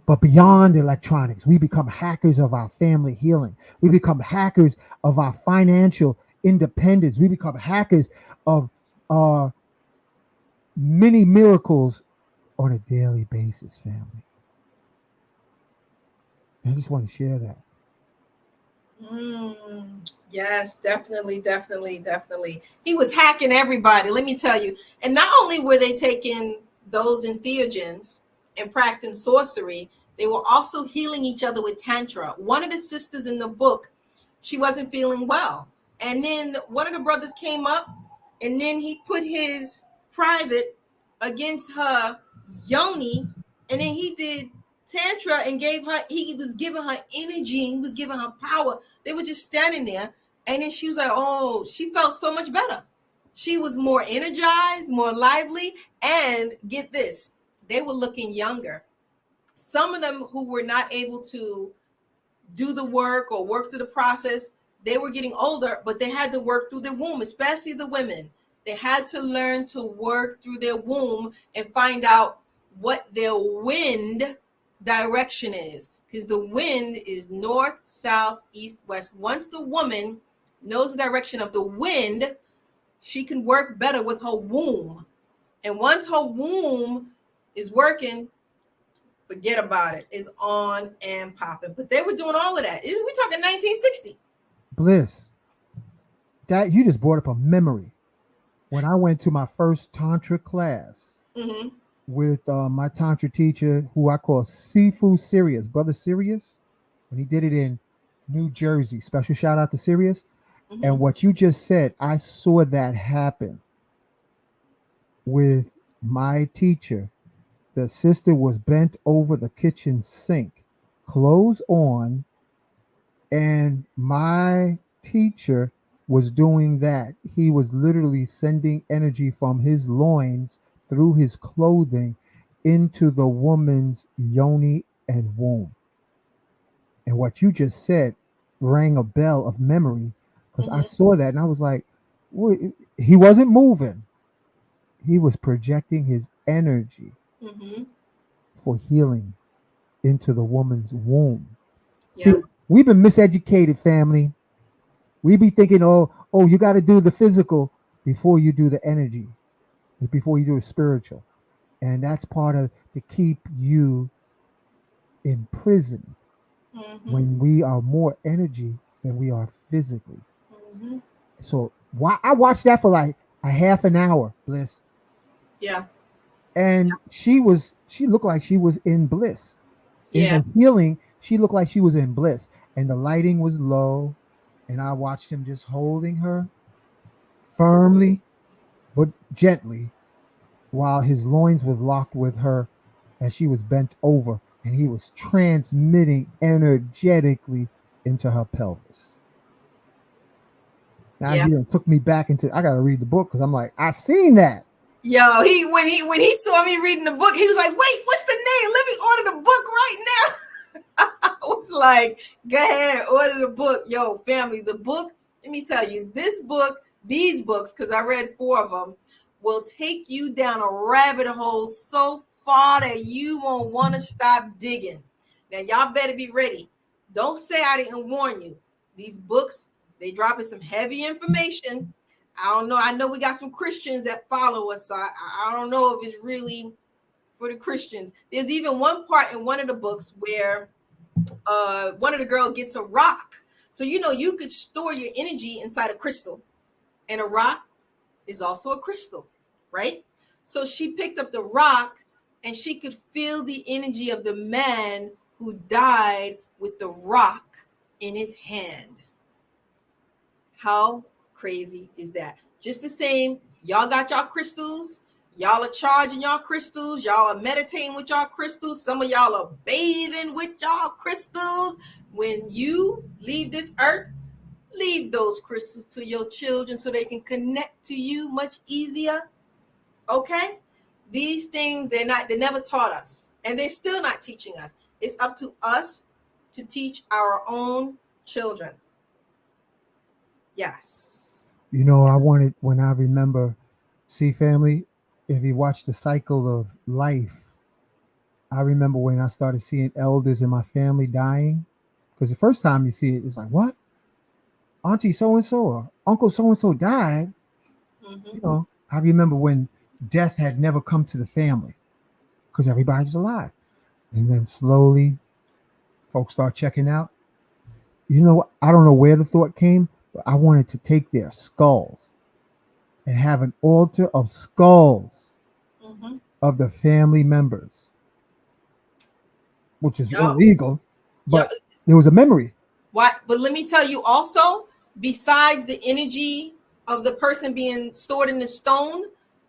but beyond electronics. We become hackers of our family healing. We become hackers of our financial independence. We become hackers of our many miracles on a daily basis, family. I just want to share that.
Yes, definitely, definitely, definitely. He was hacking everybody, let me tell you. And not only were they taking those entheogens and practicing sorcery, they were also healing each other with tantra. One of the sisters in the book, she wasn't feeling well. And then one of the brothers came up, and then he put his private against her yoni, and then he did tantra and he was giving her energy, he was giving her power. They were just standing there, and then she was like, oh, she felt so much better. She was more energized, more lively, and get this, they were looking younger. Some of them who were not able to do the work or work through the process, they were getting older, but they had to work through their womb, especially the women. They had to learn to work through their womb and find out what their wind direction is, because the wind is north, south, east, west. Once the woman knows the direction of the wind, she can work better with her womb. And once her womb is working, forget about it. It's on and popping. But they were doing all of that. We're talking 1960.
Bliss, that you just brought up a memory. When I went to my first tantra class
Mm-hmm.
with my tantra teacher, who I call Sifu Sirius, Brother Sirius, when he did it in New Jersey. Special shout out to Sirius.
Mm-hmm.
And what you just said, I saw that happen with my teacher. The sister was bent over the kitchen sink, clothes on, and my teacher was doing that. He was literally sending energy from his loins through his clothing into the woman's yoni and womb. And what you just said rang a bell of memory because I saw that and I was like, he wasn't moving. He was projecting his energy
Mm-hmm.
for healing into the woman's womb. See,
Yeah.
we've been miseducated, family. We be thinking, oh, you got to do the physical before you do the energy, before you do the spiritual, and that's part of to keep you in prison
Mm-hmm.
when we are more energy than we are physically.
Mm-hmm.
So why I watched that for like a half an hour, Bliss,
Yeah.
and she looked like she was in bliss. In
Yeah.
her healing, she looked like she was in bliss, and the lighting was low, and I watched him just holding her firmly but gently while his loins was locked with her as she was bent over, and he was transmitting energetically into her pelvis. Now
Yeah.
he done took me back into. I gotta read the book because I'm like, I seen that.
Yo, when he saw me reading the book, he was like, "Wait, what's the name? Let me order the book right now." I was like, "Go ahead, order the book." Yo, family, the book. Let me tell you, this book, these books, because I read 4 of them, will take you down a rabbit hole so far that you won't want to stop digging. Now, y'all better be ready. Don't say I didn't warn you. These books, they dropping some heavy information. I don't know. I know we got some Christians that follow us. So I don't know if it's really for the Christians. There's even one part in one of the books where one of the girls gets a rock. So you could store your energy inside a crystal, and a rock is also a crystal, right? So she picked up the rock and she could feel the energy of the man who died with the rock in his hand. How crazy is that? Just the same, y'all got y'all crystals. Y'all are charging y'all crystals. Y'all are meditating with y'all crystals. Some of y'all are bathing with y'all crystals. When you leave this earth, leave those crystals to your children so they can connect to you much easier. Okay? These things, they never taught us, and they're still not teaching us. It's up to us to teach our own children. Yes.
I wanted when I remember, see, family, if you watch the cycle of life, I remember when I started seeing elders in my family dying. Because the first time you see it, it's like, what? Auntie so and so or Uncle so and so died.
Mm-hmm.
I remember when death had never come to the family because everybody was alive. And then slowly folks start checking out. I don't know where the thought came, but I wanted to take their skulls and have an altar of skulls
Mm-hmm.
of the family members, which is
Yup.
illegal,
Yup.
but there was a memory.
What? But let me tell you also, besides the energy of the person being stored in the stone,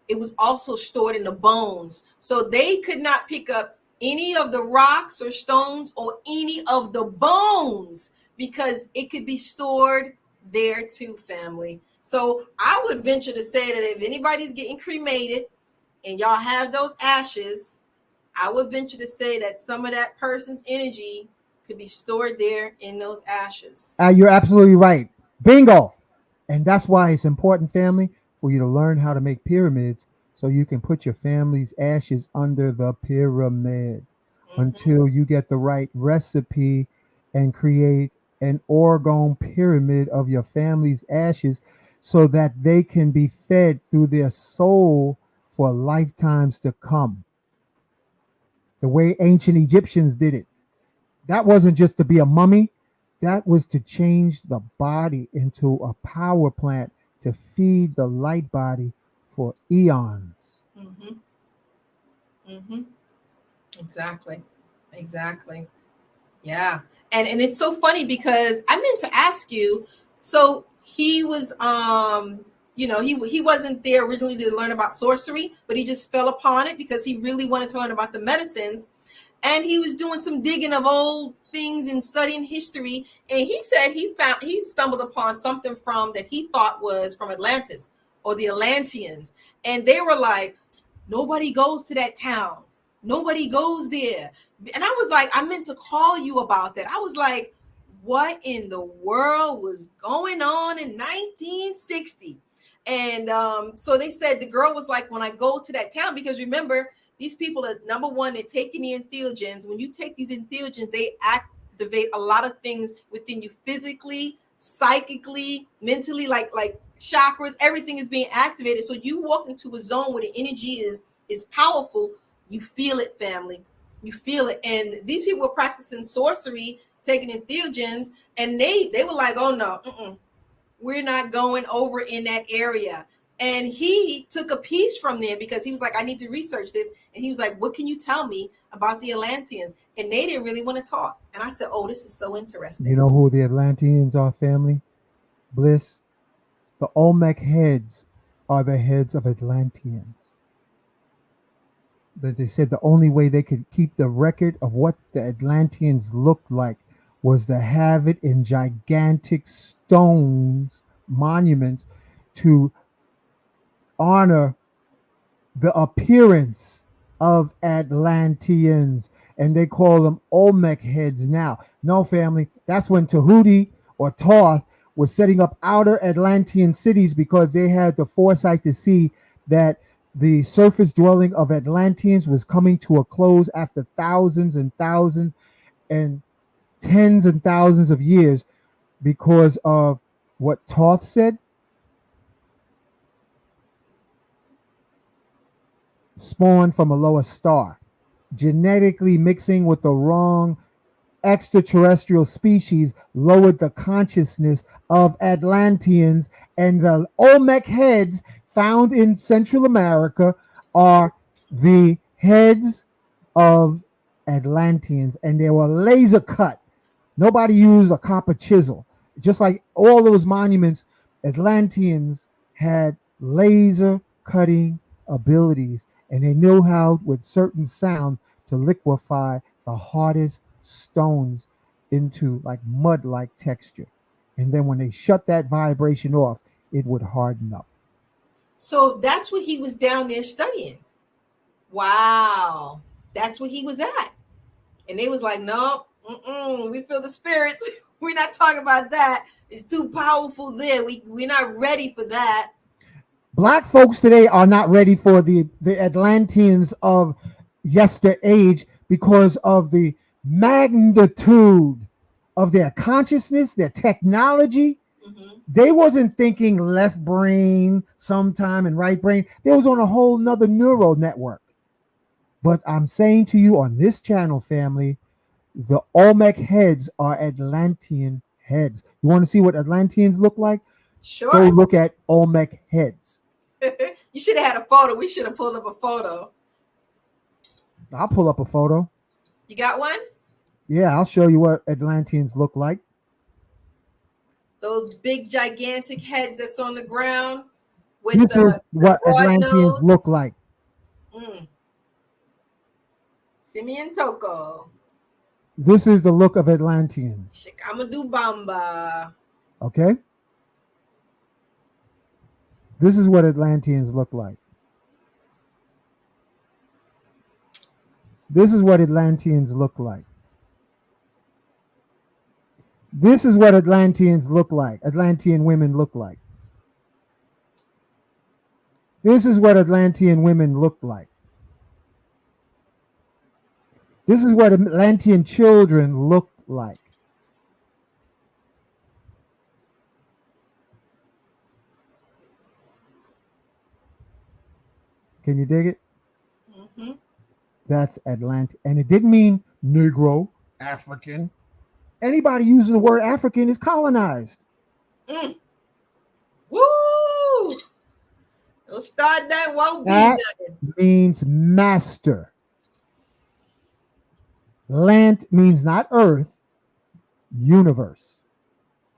it was also stored in the bones. So they could not pick up any of the rocks or stones or any of the bones because it could be stored there too, family. So I would venture to say that if anybody's getting cremated and y'all have those ashes, I would venture to say that some of that person's energy could be stored there in those ashes.
You're absolutely right. Bingo. And that's why it's important, family, for you to learn how to make pyramids so you can put your family's ashes under the pyramid until you get the right recipe and create an orgone pyramid of your family's ashes so that they can be fed through their soul for lifetimes to come. The way ancient Egyptians did it. That wasn't just to be a mummy, that was to change the body into a power plant to feed the light body for eons.
Mm-hmm. Mm-hmm. Exactly. Exactly. Yeah. And it's so funny because I meant to ask you, so he was he wasn't there originally to learn about sorcery, but he just fell upon it because he really wanted to learn about the medicines. And he was doing some digging of old things and studying history. And he said he stumbled upon something from that he thought was from Atlantis or the Atlanteans. And they were like, nobody goes to that town. Nobody goes there. And I was like, I meant to call you about that. I was like, what in the world was going on in 1960. And so they said the girl was like, when I go to that town, because remember, these people are, number one, they're taking the entheogens. When you take these entheogens, they activate a lot of things within you physically, psychically, mentally, like chakras, everything is being activated. So you walk into a zone where the energy is powerful, you feel it, family. You feel it. And these people were practicing sorcery, taking entheogens, and they were like, oh no, we're not going over in that area. And he took a piece from there because he was like, I need to research this. And he was like, what can you tell me about the Atlanteans? And they didn't really want to talk. And I said, oh, this is so interesting.
You know who the Atlanteans are, family? Bliss. The Olmec heads are the heads of Atlanteans. But they said the only way they could keep the record of what the Atlanteans looked like was to have it in gigantic stones, monuments, to honor the appearance of Atlanteans. And they call them Olmec heads now. No, family, that's when Tahuti or Thoth was setting up outer Atlantean cities because they had the foresight to see that the surface dwelling of Atlanteans was coming to a close after thousands and thousands and tens and thousands of years because of what Thoth said. Spawned from a lower star, genetically mixing with the wrong extraterrestrial species lowered the consciousness of Atlanteans, and the Olmec heads found in Central America are the heads of Atlanteans, and they were laser cut. Nobody used a copper chisel. Just like all those monuments, Atlanteans had laser cutting abilities, and they knew how, with certain sounds, to liquefy the hardest stones into like mud-like texture. And then when they shut that vibration off, it would harden up.
So that's what he was down there studying. Wow. That's where he was at. And they was like, no, we feel the spirits. We're not talking about that. It's too powerful there. We're not ready for that.
Black folks today are not ready for the Atlanteans of yester age because of the magnitude of their consciousness, their technology. They wasn't thinking left brain sometime and right brain. They was on a whole nother neural network. But I'm saying to you on this channel, family, the Olmec heads are Atlantean heads. You want to see what Atlanteans look like?
Sure.
Go look at Olmec heads.
You should have had a photo. We should have pulled up a photo.
I'll pull up a photo.
You got one?
Yeah, I'll show you what Atlanteans look like.
Those big, gigantic heads that's on the ground. With
This is what Atlanteans
nose.
look like.
Simeon Toko.
This is the look of Atlanteans.
Shikamadoo Bamba.
Okay? This is what Atlanteans look like. This is what Atlanteans look like. This is what Atlanteans look like. Atlantean women look like. This is what Atlantean women look like. This is what Atlantean children looked like. Can you dig it? That's Atlantean. And it didn't mean Negro, African. Anybody using the word African is colonized.
Woo! Don't start that. Won't be
That
nothing.
means master. Land means not earth, universe.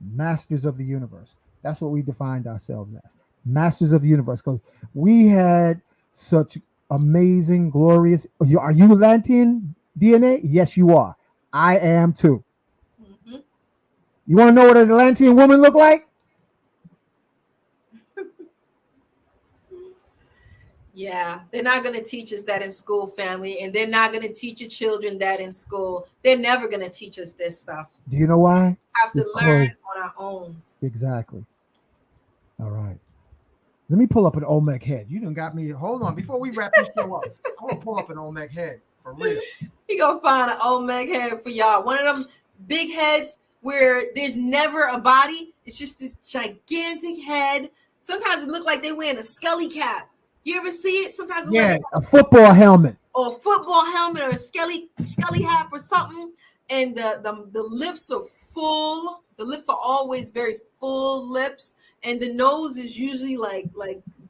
Masters of the universe. That's what we defined ourselves as. Masters of the universe. Because we had such amazing, glorious. Are you Atlantean DNA? Yes, you are. I am too. You want to know what an Atlantean woman look like?
Yeah, they're not going to teach us that in school, family, and they're not going to teach your children that in school. They're never going to teach us this stuff.
Do you know why?
Have to learn
Because
on our own.
exactly. All right. Let me pull up an Olmec head. You done got me. Hold on. Before we wrap this show up, I want to pull up an Olmec head for real.
He gonna find an Olmec head for y'all. One of them big heads where there's never a body. It's just this gigantic head. Sometimes it looks like they wearing a skelly cap. You ever see it? Sometimes it
Yeah,
looks
a football helmet.
or a football helmet or a skelly hat or something. And the lips are full. The lips are always very full lips, and the nose is usually like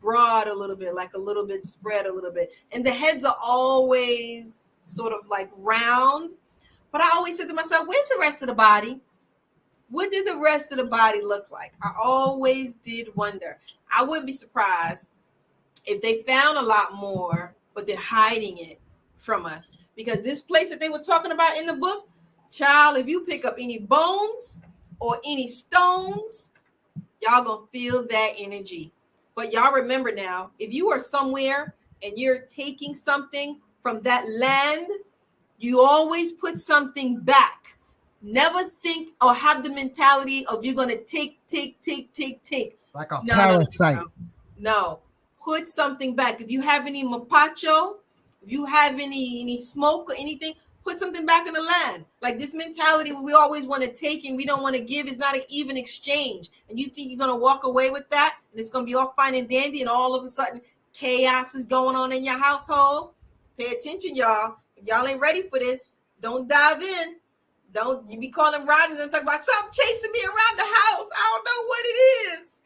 broad a little bit, like a little bit spread a little bit, and the heads are always sort of like round. But I always said to myself, where's the rest of the body? What did the rest of the body look like? I always did wonder. I wouldn't be surprised if they found a lot more, but they're hiding it from us. Because this place that they were talking about in the book, child, if you pick up any bones or any stones, y'all gonna feel that energy. But y'all remember now, if you are somewhere and you're taking something from that land, you always put something back. Never think or have the mentality of you're gonna take.
Like a
No.
parasite.
No. Put something back. If you have any mapacho, if you have any smoke or anything, put something back in the land. Like this mentality where we always want to take and we don't want to give is not an even exchange. And you think you're going to walk away with that and it's going to be all fine and dandy and all of a sudden chaos is going on in your household. Pay attention, y'all. If y'all ain't ready for this, don't dive in. Don't you be calling Rodney and talk about something chasing me around the house. I don't know what it is.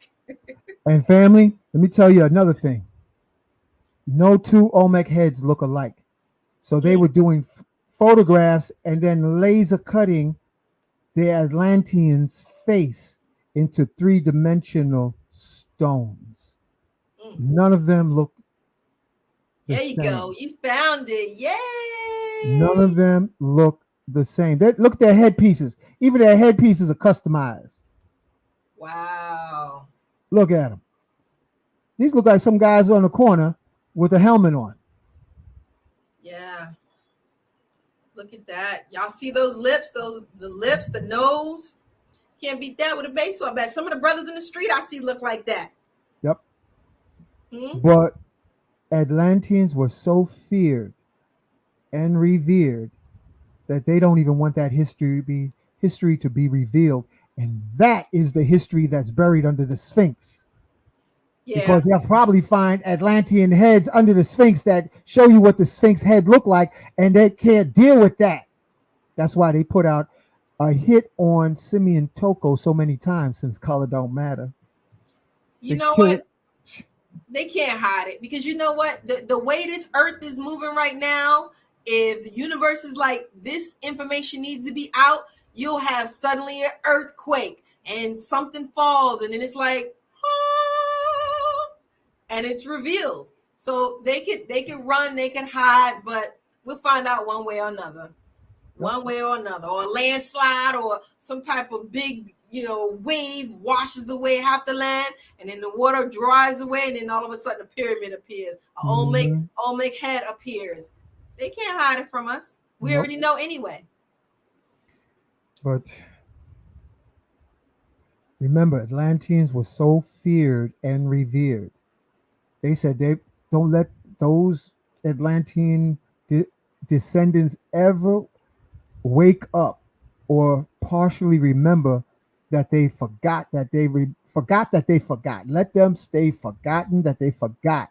And family, let me tell you another thing. No two Olmec heads look alike. So they were doing photographs and then laser cutting the Atlanteans' face into three-dimensional stones. None of them look
There you go. You found it. Yay!
None of them look the same. Look at their headpieces. Even their headpieces are customized.
Wow.
Look at them. These look like some guys on the corner with a helmet on.
Yeah. Look at that. Y'all see those lips, the lips, the nose. Can't beat that with a baseball bat. Some of the brothers in the street I see look like that.
Yep. But Atlanteans were so feared and revered that they don't even want that history to be revealed. And that is the history that's buried under the Sphinx. Yeah. Because they'll probably find Atlantean heads under the Sphinx that show you what the Sphinx head looked like, and they can't deal with that. That's why they put out a hit on Simeon Toko so many times since Color Don't Matter.
You know what? They can't hide it because you know what? The way this earth is moving right now, if the universe is like, this information needs to be out, you'll have suddenly an earthquake and something falls and then it's like, and it's revealed. So they could run, they can hide, but we'll find out one way or another. One way or another. Or a landslide or some type of big, wave washes away half the land and then the water dries away and then all of a sudden a pyramid appears. An Olmec head appears. They can't hide it from us. We already know anyway.
But remember, Atlanteans were so feared and revered. They said they don't let those Atlantean descendants ever wake up or partially remember that they forgot that they forgot that they forgot. Let them stay forgotten that they forgot.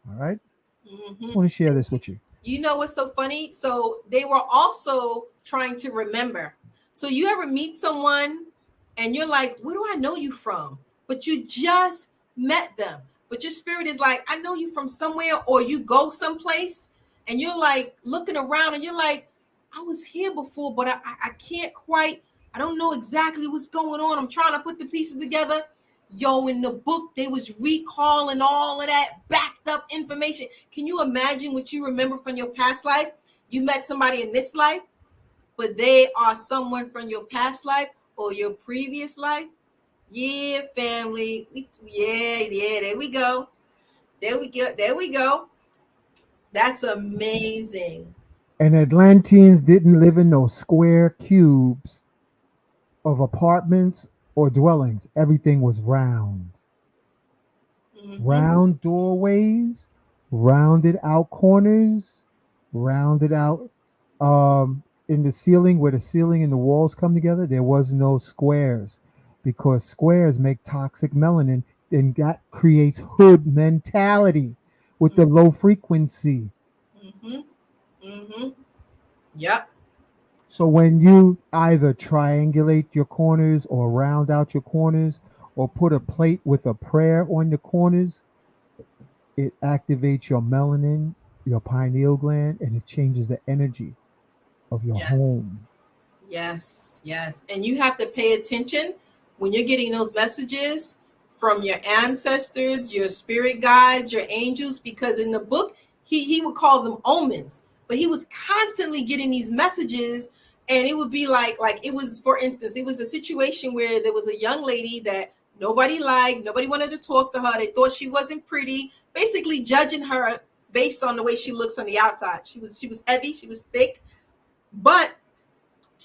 All right? I just want to share this with you.
You know what's so funny? So they were also trying to remember. So you ever meet someone and you're like, where do I know you from? But you just met them. But your spirit is like, I know you from somewhere, or you go someplace and you're like looking around and you're like, I was here before, but I can't quite, I don't know exactly what's going on. I'm trying to put the pieces together. Yo, in the book, they was recalling all of that backed up information. Can you imagine what you remember from your past life? You met somebody in this life, but they are someone from your past life or your previous life. Yeah, family. Yeah, there we go. There we go. There we go. That's amazing.
And Atlanteans didn't live in those square cubes of apartments or dwellings. Everything was round. Round doorways, rounded out corners, rounded out in the ceiling where the ceiling and the walls come together. There was no squares because squares make toxic melanin, and that creates hood mentality with the low frequency.
Yep.
So when you either triangulate your corners or round out your corners or put a plate with a prayer on the corners, it activates your melanin, your pineal gland, and it changes the energy of your home.
Yes, yes. And you have to pay attention when you're getting those messages from your ancestors, your spirit guides, your angels, because in the book, he would call them omens, but he was constantly getting these messages. And it would be like it was, for instance, it was a situation where there was a young lady that nobody liked, nobody wanted to talk to her. They thought she wasn't pretty, basically judging her based on the way she looks on the outside. She was heavy, she was thick, but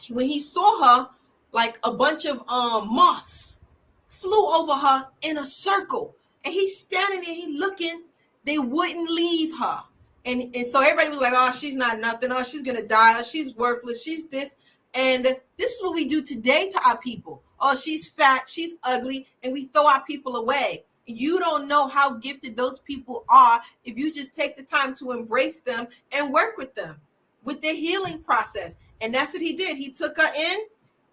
when he saw her, like a bunch of moths flew over her in a circle, and he's standing there, he looking. They wouldn't leave her, and so everybody was like, "Oh, she's not nothing. Oh, she's gonna die. Oh, she's worthless. She's this." And this is what we do today to our people. Oh, she's fat. She's ugly, and we throw our people away. You don't know how gifted those people are if you just take the time to embrace them and work with them with their healing process. And that's what he did. He took her in,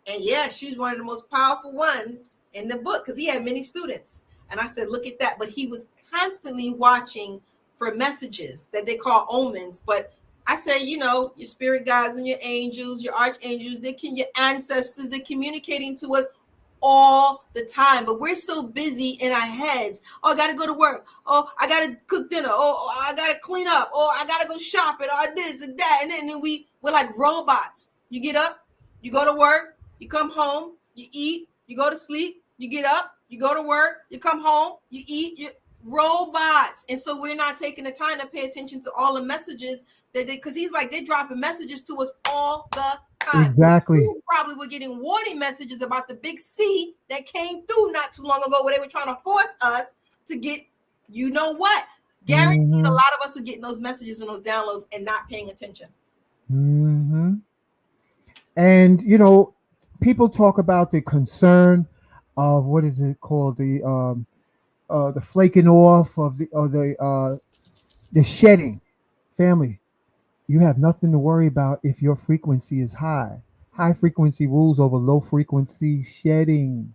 and yeah, she's one of the most powerful ones in the book because he had many students. And I said, look at that. But he was constantly watching for messages that they call omens. But I say, your spirit guides and your angels, your archangels, your ancestors, they're communicating to us all the time. But we're so busy in our heads. Oh, I got to go to work. Oh, I got to cook dinner. Oh, I got to clean up. Oh, I got to go shopping. Oh, this and that. And then we're like robots. You get up, you go to work, you come home, you eat, you go to sleep, you get up, you go to work, you come home, you eat, you robots. And so we're not taking the time to pay attention to all the messages because he's like, they're dropping messages to us all the time.
Exactly.
You probably were getting warning messages about the big C that came through not too long ago where they were trying to force us to get, you know what? Guaranteed a lot of us were getting those messages and those downloads and not paying attention.
Mm-hmm. And people talk about the concern of what is it called, the flaking off of the shedding. Family, you have nothing to worry about if your frequency is high. High frequency rules over low frequency shedding.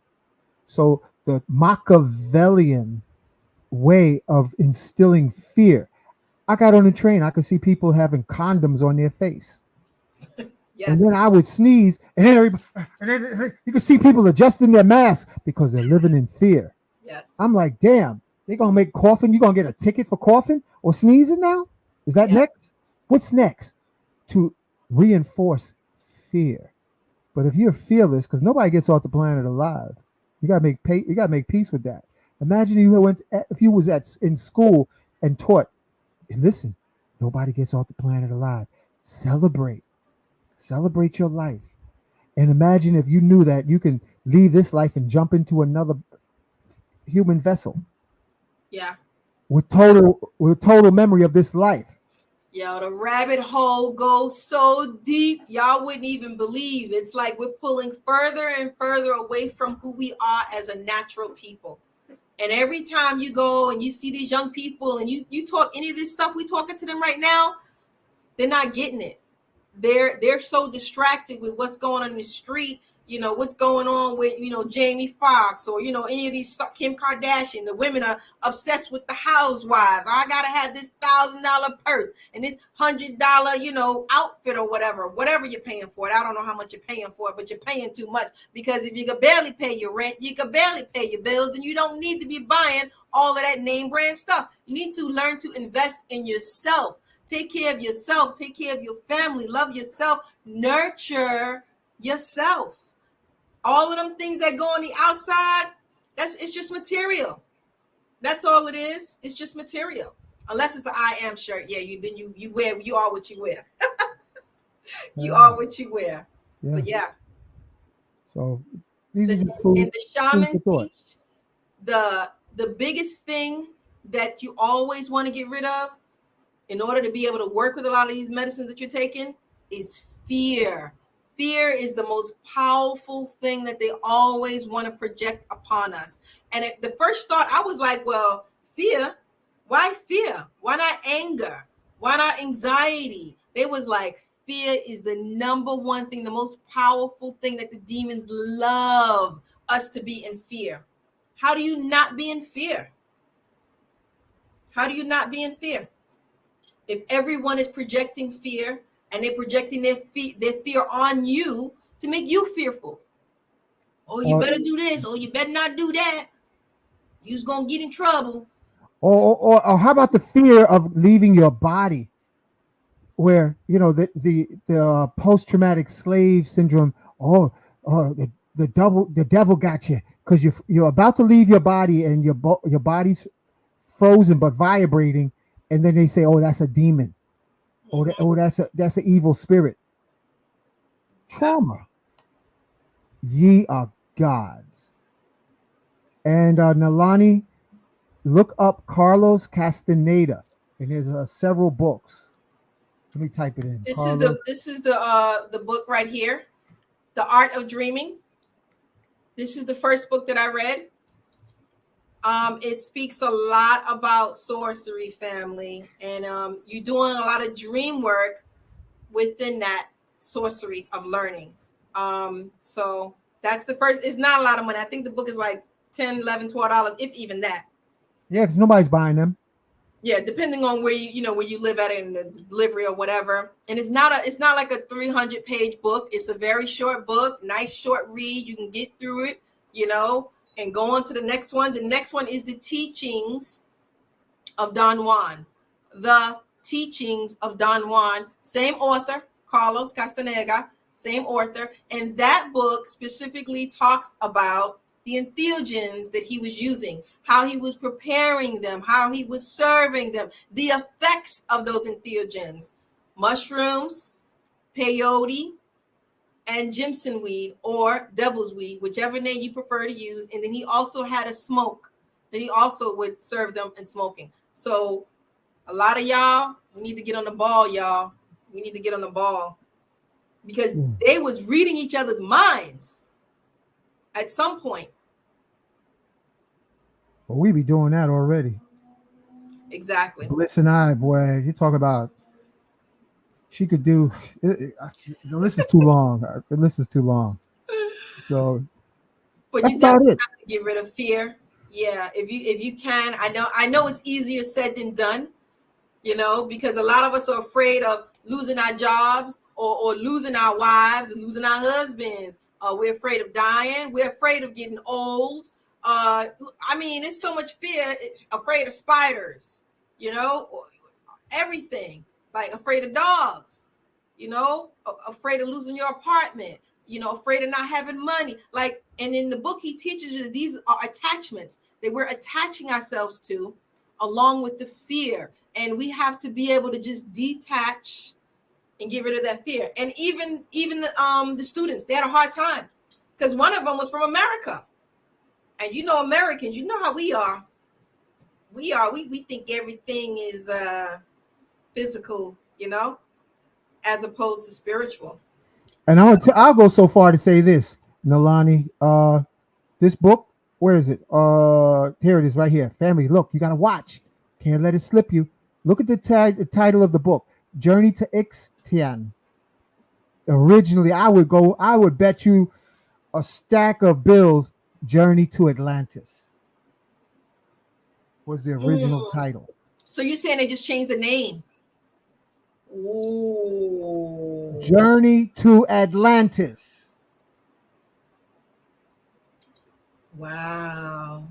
So the Machiavellian way of instilling fear. I got on a train, I could see people having condoms on their face. Yes. And then I would sneeze, and then you could see people adjusting their masks because they're living in fear.
Yes.
I'm like, damn, they're gonna make coughing. You gonna get a ticket for coughing or sneezing now? Is that next? What's next? To reinforce fear. But if you're fearless, because nobody gets off the planet alive, you gotta make peace with that. Imagine if you was in school and taught, listen, nobody gets off the planet alive. Celebrate your life. And imagine if you knew that you can leave this life and jump into another human vessel.
Yeah.
With total memory of this life.
Yo, the rabbit hole goes so deep, y'all wouldn't even believe. It's like we're pulling further and further away from who we are as a natural people. And every time you go and you see these young people and you talk any of this stuff we talking to them right now, they're not getting it. They're so distracted with what's going on in the street, what's going on with, Jamie Foxx or, any of these Kim Kardashian. The women are obsessed with the housewives. I got to have this $1,000 purse and this $100, outfit or whatever you're paying for it. I don't know how much you're paying for it, but you're paying too much because if you could barely pay your rent, you could barely pay your bills, then you don't need to be buying all of that name brand stuff. You need to learn to invest in yourself. Take care of yourself. Take care of your family. Love yourself. Nurture yourself. All of them things that go on the outside, it's just material. That's all it is. It's just material. Unless it's an I am shirt. Yeah, you wear, you are what you wear. You are what you wear.
Yeah.
But yeah.
So these are
And
just food
the
for
shamans
thought.
teach the biggest thing that you always want to get rid of in order to be able to work with a lot of these medicines that you're taking is fear. Fear is the most powerful thing that they always want to project upon us. And the first thought, I was like, well, fear? Why fear? Why not anger? Why not anxiety? They was like, fear is the number one thing, the most powerful thing that the demons love us to be in fear. How do you not be in fear? How do you not be in fear? If everyone is projecting fear and they're projecting their fear on you to make you fearful. Oh, you better do this. Oh, you better not do that. You's gonna get in trouble.
Or how about the fear of leaving your body? Where the post traumatic slave syndrome. The devil got you because you're about to leave your body and your body's frozen but vibrating, and then they say, "Oh, that's a demon. That's an evil spirit." Trauma. Ye are gods. And Nalani, look up Carlos Castaneda, and there's several books. Let me type it in.
This is the book right here, The Art of Dreaming. This is the first book that I read. It speaks a lot about sorcery, family, and you're doing a lot of dream work within that sorcery of learning. So that's the first. It's not a lot of money. I think the book is like $10, $11, $12, if even that.
Yeah, because nobody's buying them.
Yeah, depending on where where you live at in the delivery or whatever. And it's not like a 300-page book. It's a very short book, nice short read. You can get through it, and go on to the next one. The next one is the teachings of Don Juan. The teachings of Don Juan, same author, Carlos Castaneda, same author. And that book specifically talks about the entheogens that he was using, how he was preparing them, how he was serving them, the effects of those entheogens, mushrooms, peyote, and Jimson weed or devil's weed, whichever name you prefer to use. And then he also had a smoke that he also would serve them in smoking. So a lot of y'all, we need to get on the ball, y'all. We need to get on the ball because they was reading each other's minds at some point.
Well, we be doing that already.
Exactly.
Bliss and I, boy, you talk about she could do. The list is too long. The list is too long. So,
but you definitely have to get rid of fear. Yeah, if you can, I know it's easier said than done. Because a lot of us are afraid of losing our jobs or losing our wives, losing our husbands. We're afraid of dying. We're afraid of getting old. It's so much fear. Afraid of spiders, everything. Like afraid of dogs, afraid of losing your apartment, afraid of not having money. Like, and in the book, he teaches you that these are attachments that we're attaching ourselves to along with the fear. And we have to be able to just detach and get rid of that fear. And even the students, they had a hard time because one of them was from America. And Americans, you know how we are. We think everything is physical, as opposed to spiritual.
And I'll go so far to say this, Nalani. This book, where is it? Here it is, right here. Family, look, you gotta watch. Can't let it slip you. Look at the title of the book, Journey to Ixtian. Originally, I would bet you a stack of bills, Journey to Atlantis was the original title.
So you're saying they just changed the name? Ooh.
Journey to Atlantis.
Wow.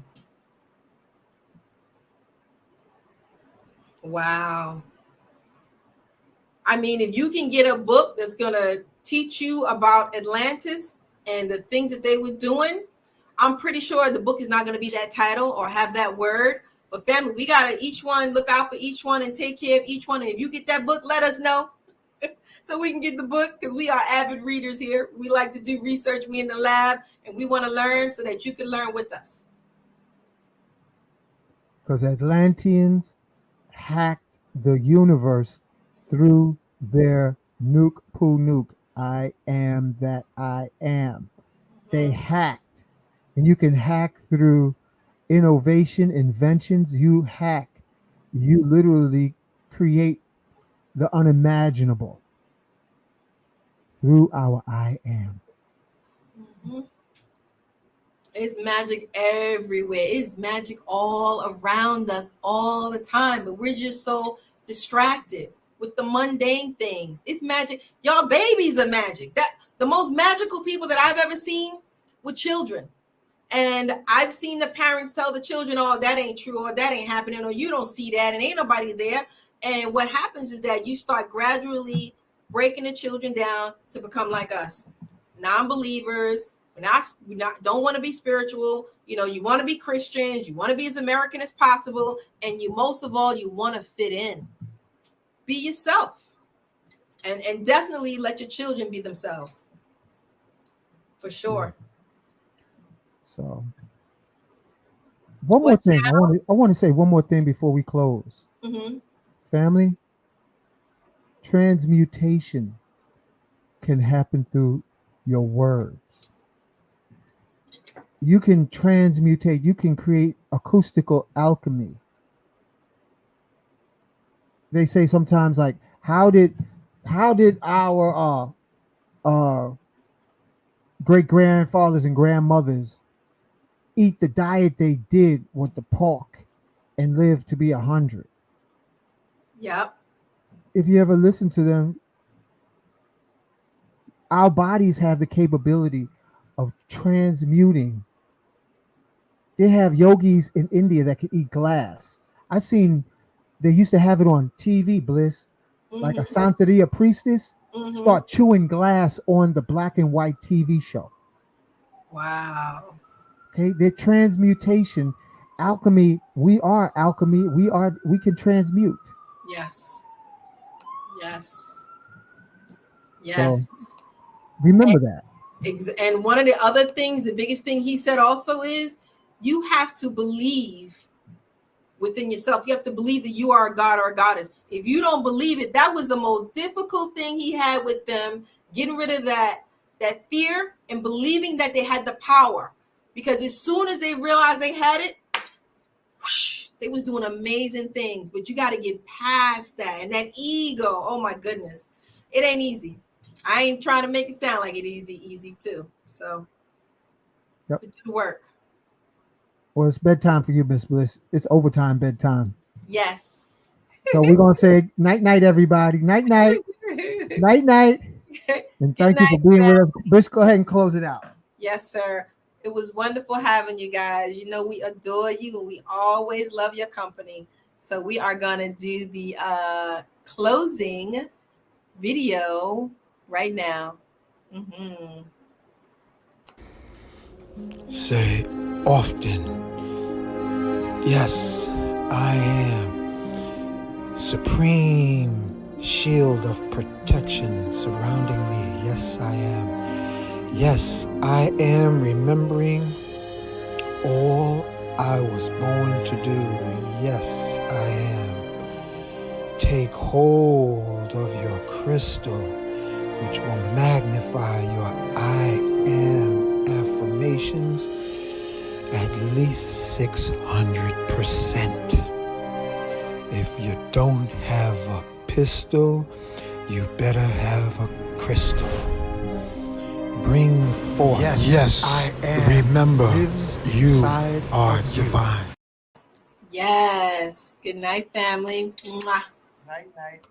If you can get a book that's going to teach you about Atlantis and the things that they were doing, I'm pretty sure the book is not going to be that title or have that word, But family, we gotta each one look out for each one and take care of each one. And if you get that book, let us know so we can get the book, because we are avid readers here. We like to do research. We in the lab and we want to learn so that you can learn with us.
Because Atlanteans hacked the universe through their nuke poo nuke. I am that I am. They hacked. And you can hack through innovation, inventions. You hack. You literally create the unimaginable through our I am.
Mm-hmm. It's magic everywhere. It's magic all around us all the time, but we're just so distracted with the mundane things. It's magic. Y'all, babies are magic. That the most magical people that I've ever seen were children. And I've seen the parents tell the children, oh, that ain't true, or that ain't happening, or you don't see that, and ain't nobody there. And what happens is that you start gradually breaking the children down to become like us, non-believers. We don't want to be spiritual. You know, you want to be Christians. You want to be as American as possible. And you, most of all, you want to fit in. Be yourself. And definitely let your children be themselves. For sure.
So, one more thing. I want to say one more thing before we close.
Mm-hmm.
Family, transmutation can happen through your words. You can transmutate. You can create acoustical alchemy. They say sometimes, like, how did our great grandfathers and grandmothers eat the diet they did with the pork and live to be 100?
Yep.
If you ever listen to them, our bodies have the capability of transmuting. They have yogis in India that can eat glass. I've seen they used to have it on TV, Bliss, like a Santeria priestess start chewing glass on the black and white TV show.
Wow.
Okay, their transmutation, alchemy. We are alchemy. We can transmute.
Yes.
So, remember that.
And one of the other things, the biggest thing he said also is, you have to believe within yourself. You have to believe that you are a god or a goddess. If you don't believe it, that was the most difficult thing he had with them, getting rid of that fear and believing that they had the power. Because as soon as they realized they had it, whoosh, they was doing amazing things. But you got to get past that. And that ego, oh my goodness, it ain't easy. I ain't trying to make it sound like it easy too. So,
yep.
Do the work.
Well, it's bedtime for you, Miss Bliss. It's overtime bedtime.
Yes.
So we're gonna say night, everybody. Night, night. And thank you for being with us. Bliss, go ahead and close it out.
Yes, sir. It was wonderful having you guys. You know, we adore you and we always love your company. So we are gonna do the closing video right now.
Say often, yes, I am. Supreme shield of protection surrounding me. Yes, I am. Yes, I am remembering all I was born to do. Yes, I am. Take hold of your crystal, which will magnify your I am affirmations at least 600%. If you don't have a pistol, you better have a crystal. Bring forth. Yes, I am. Remember, you are divine.
Yes. Good night, family. Mwah.
Night.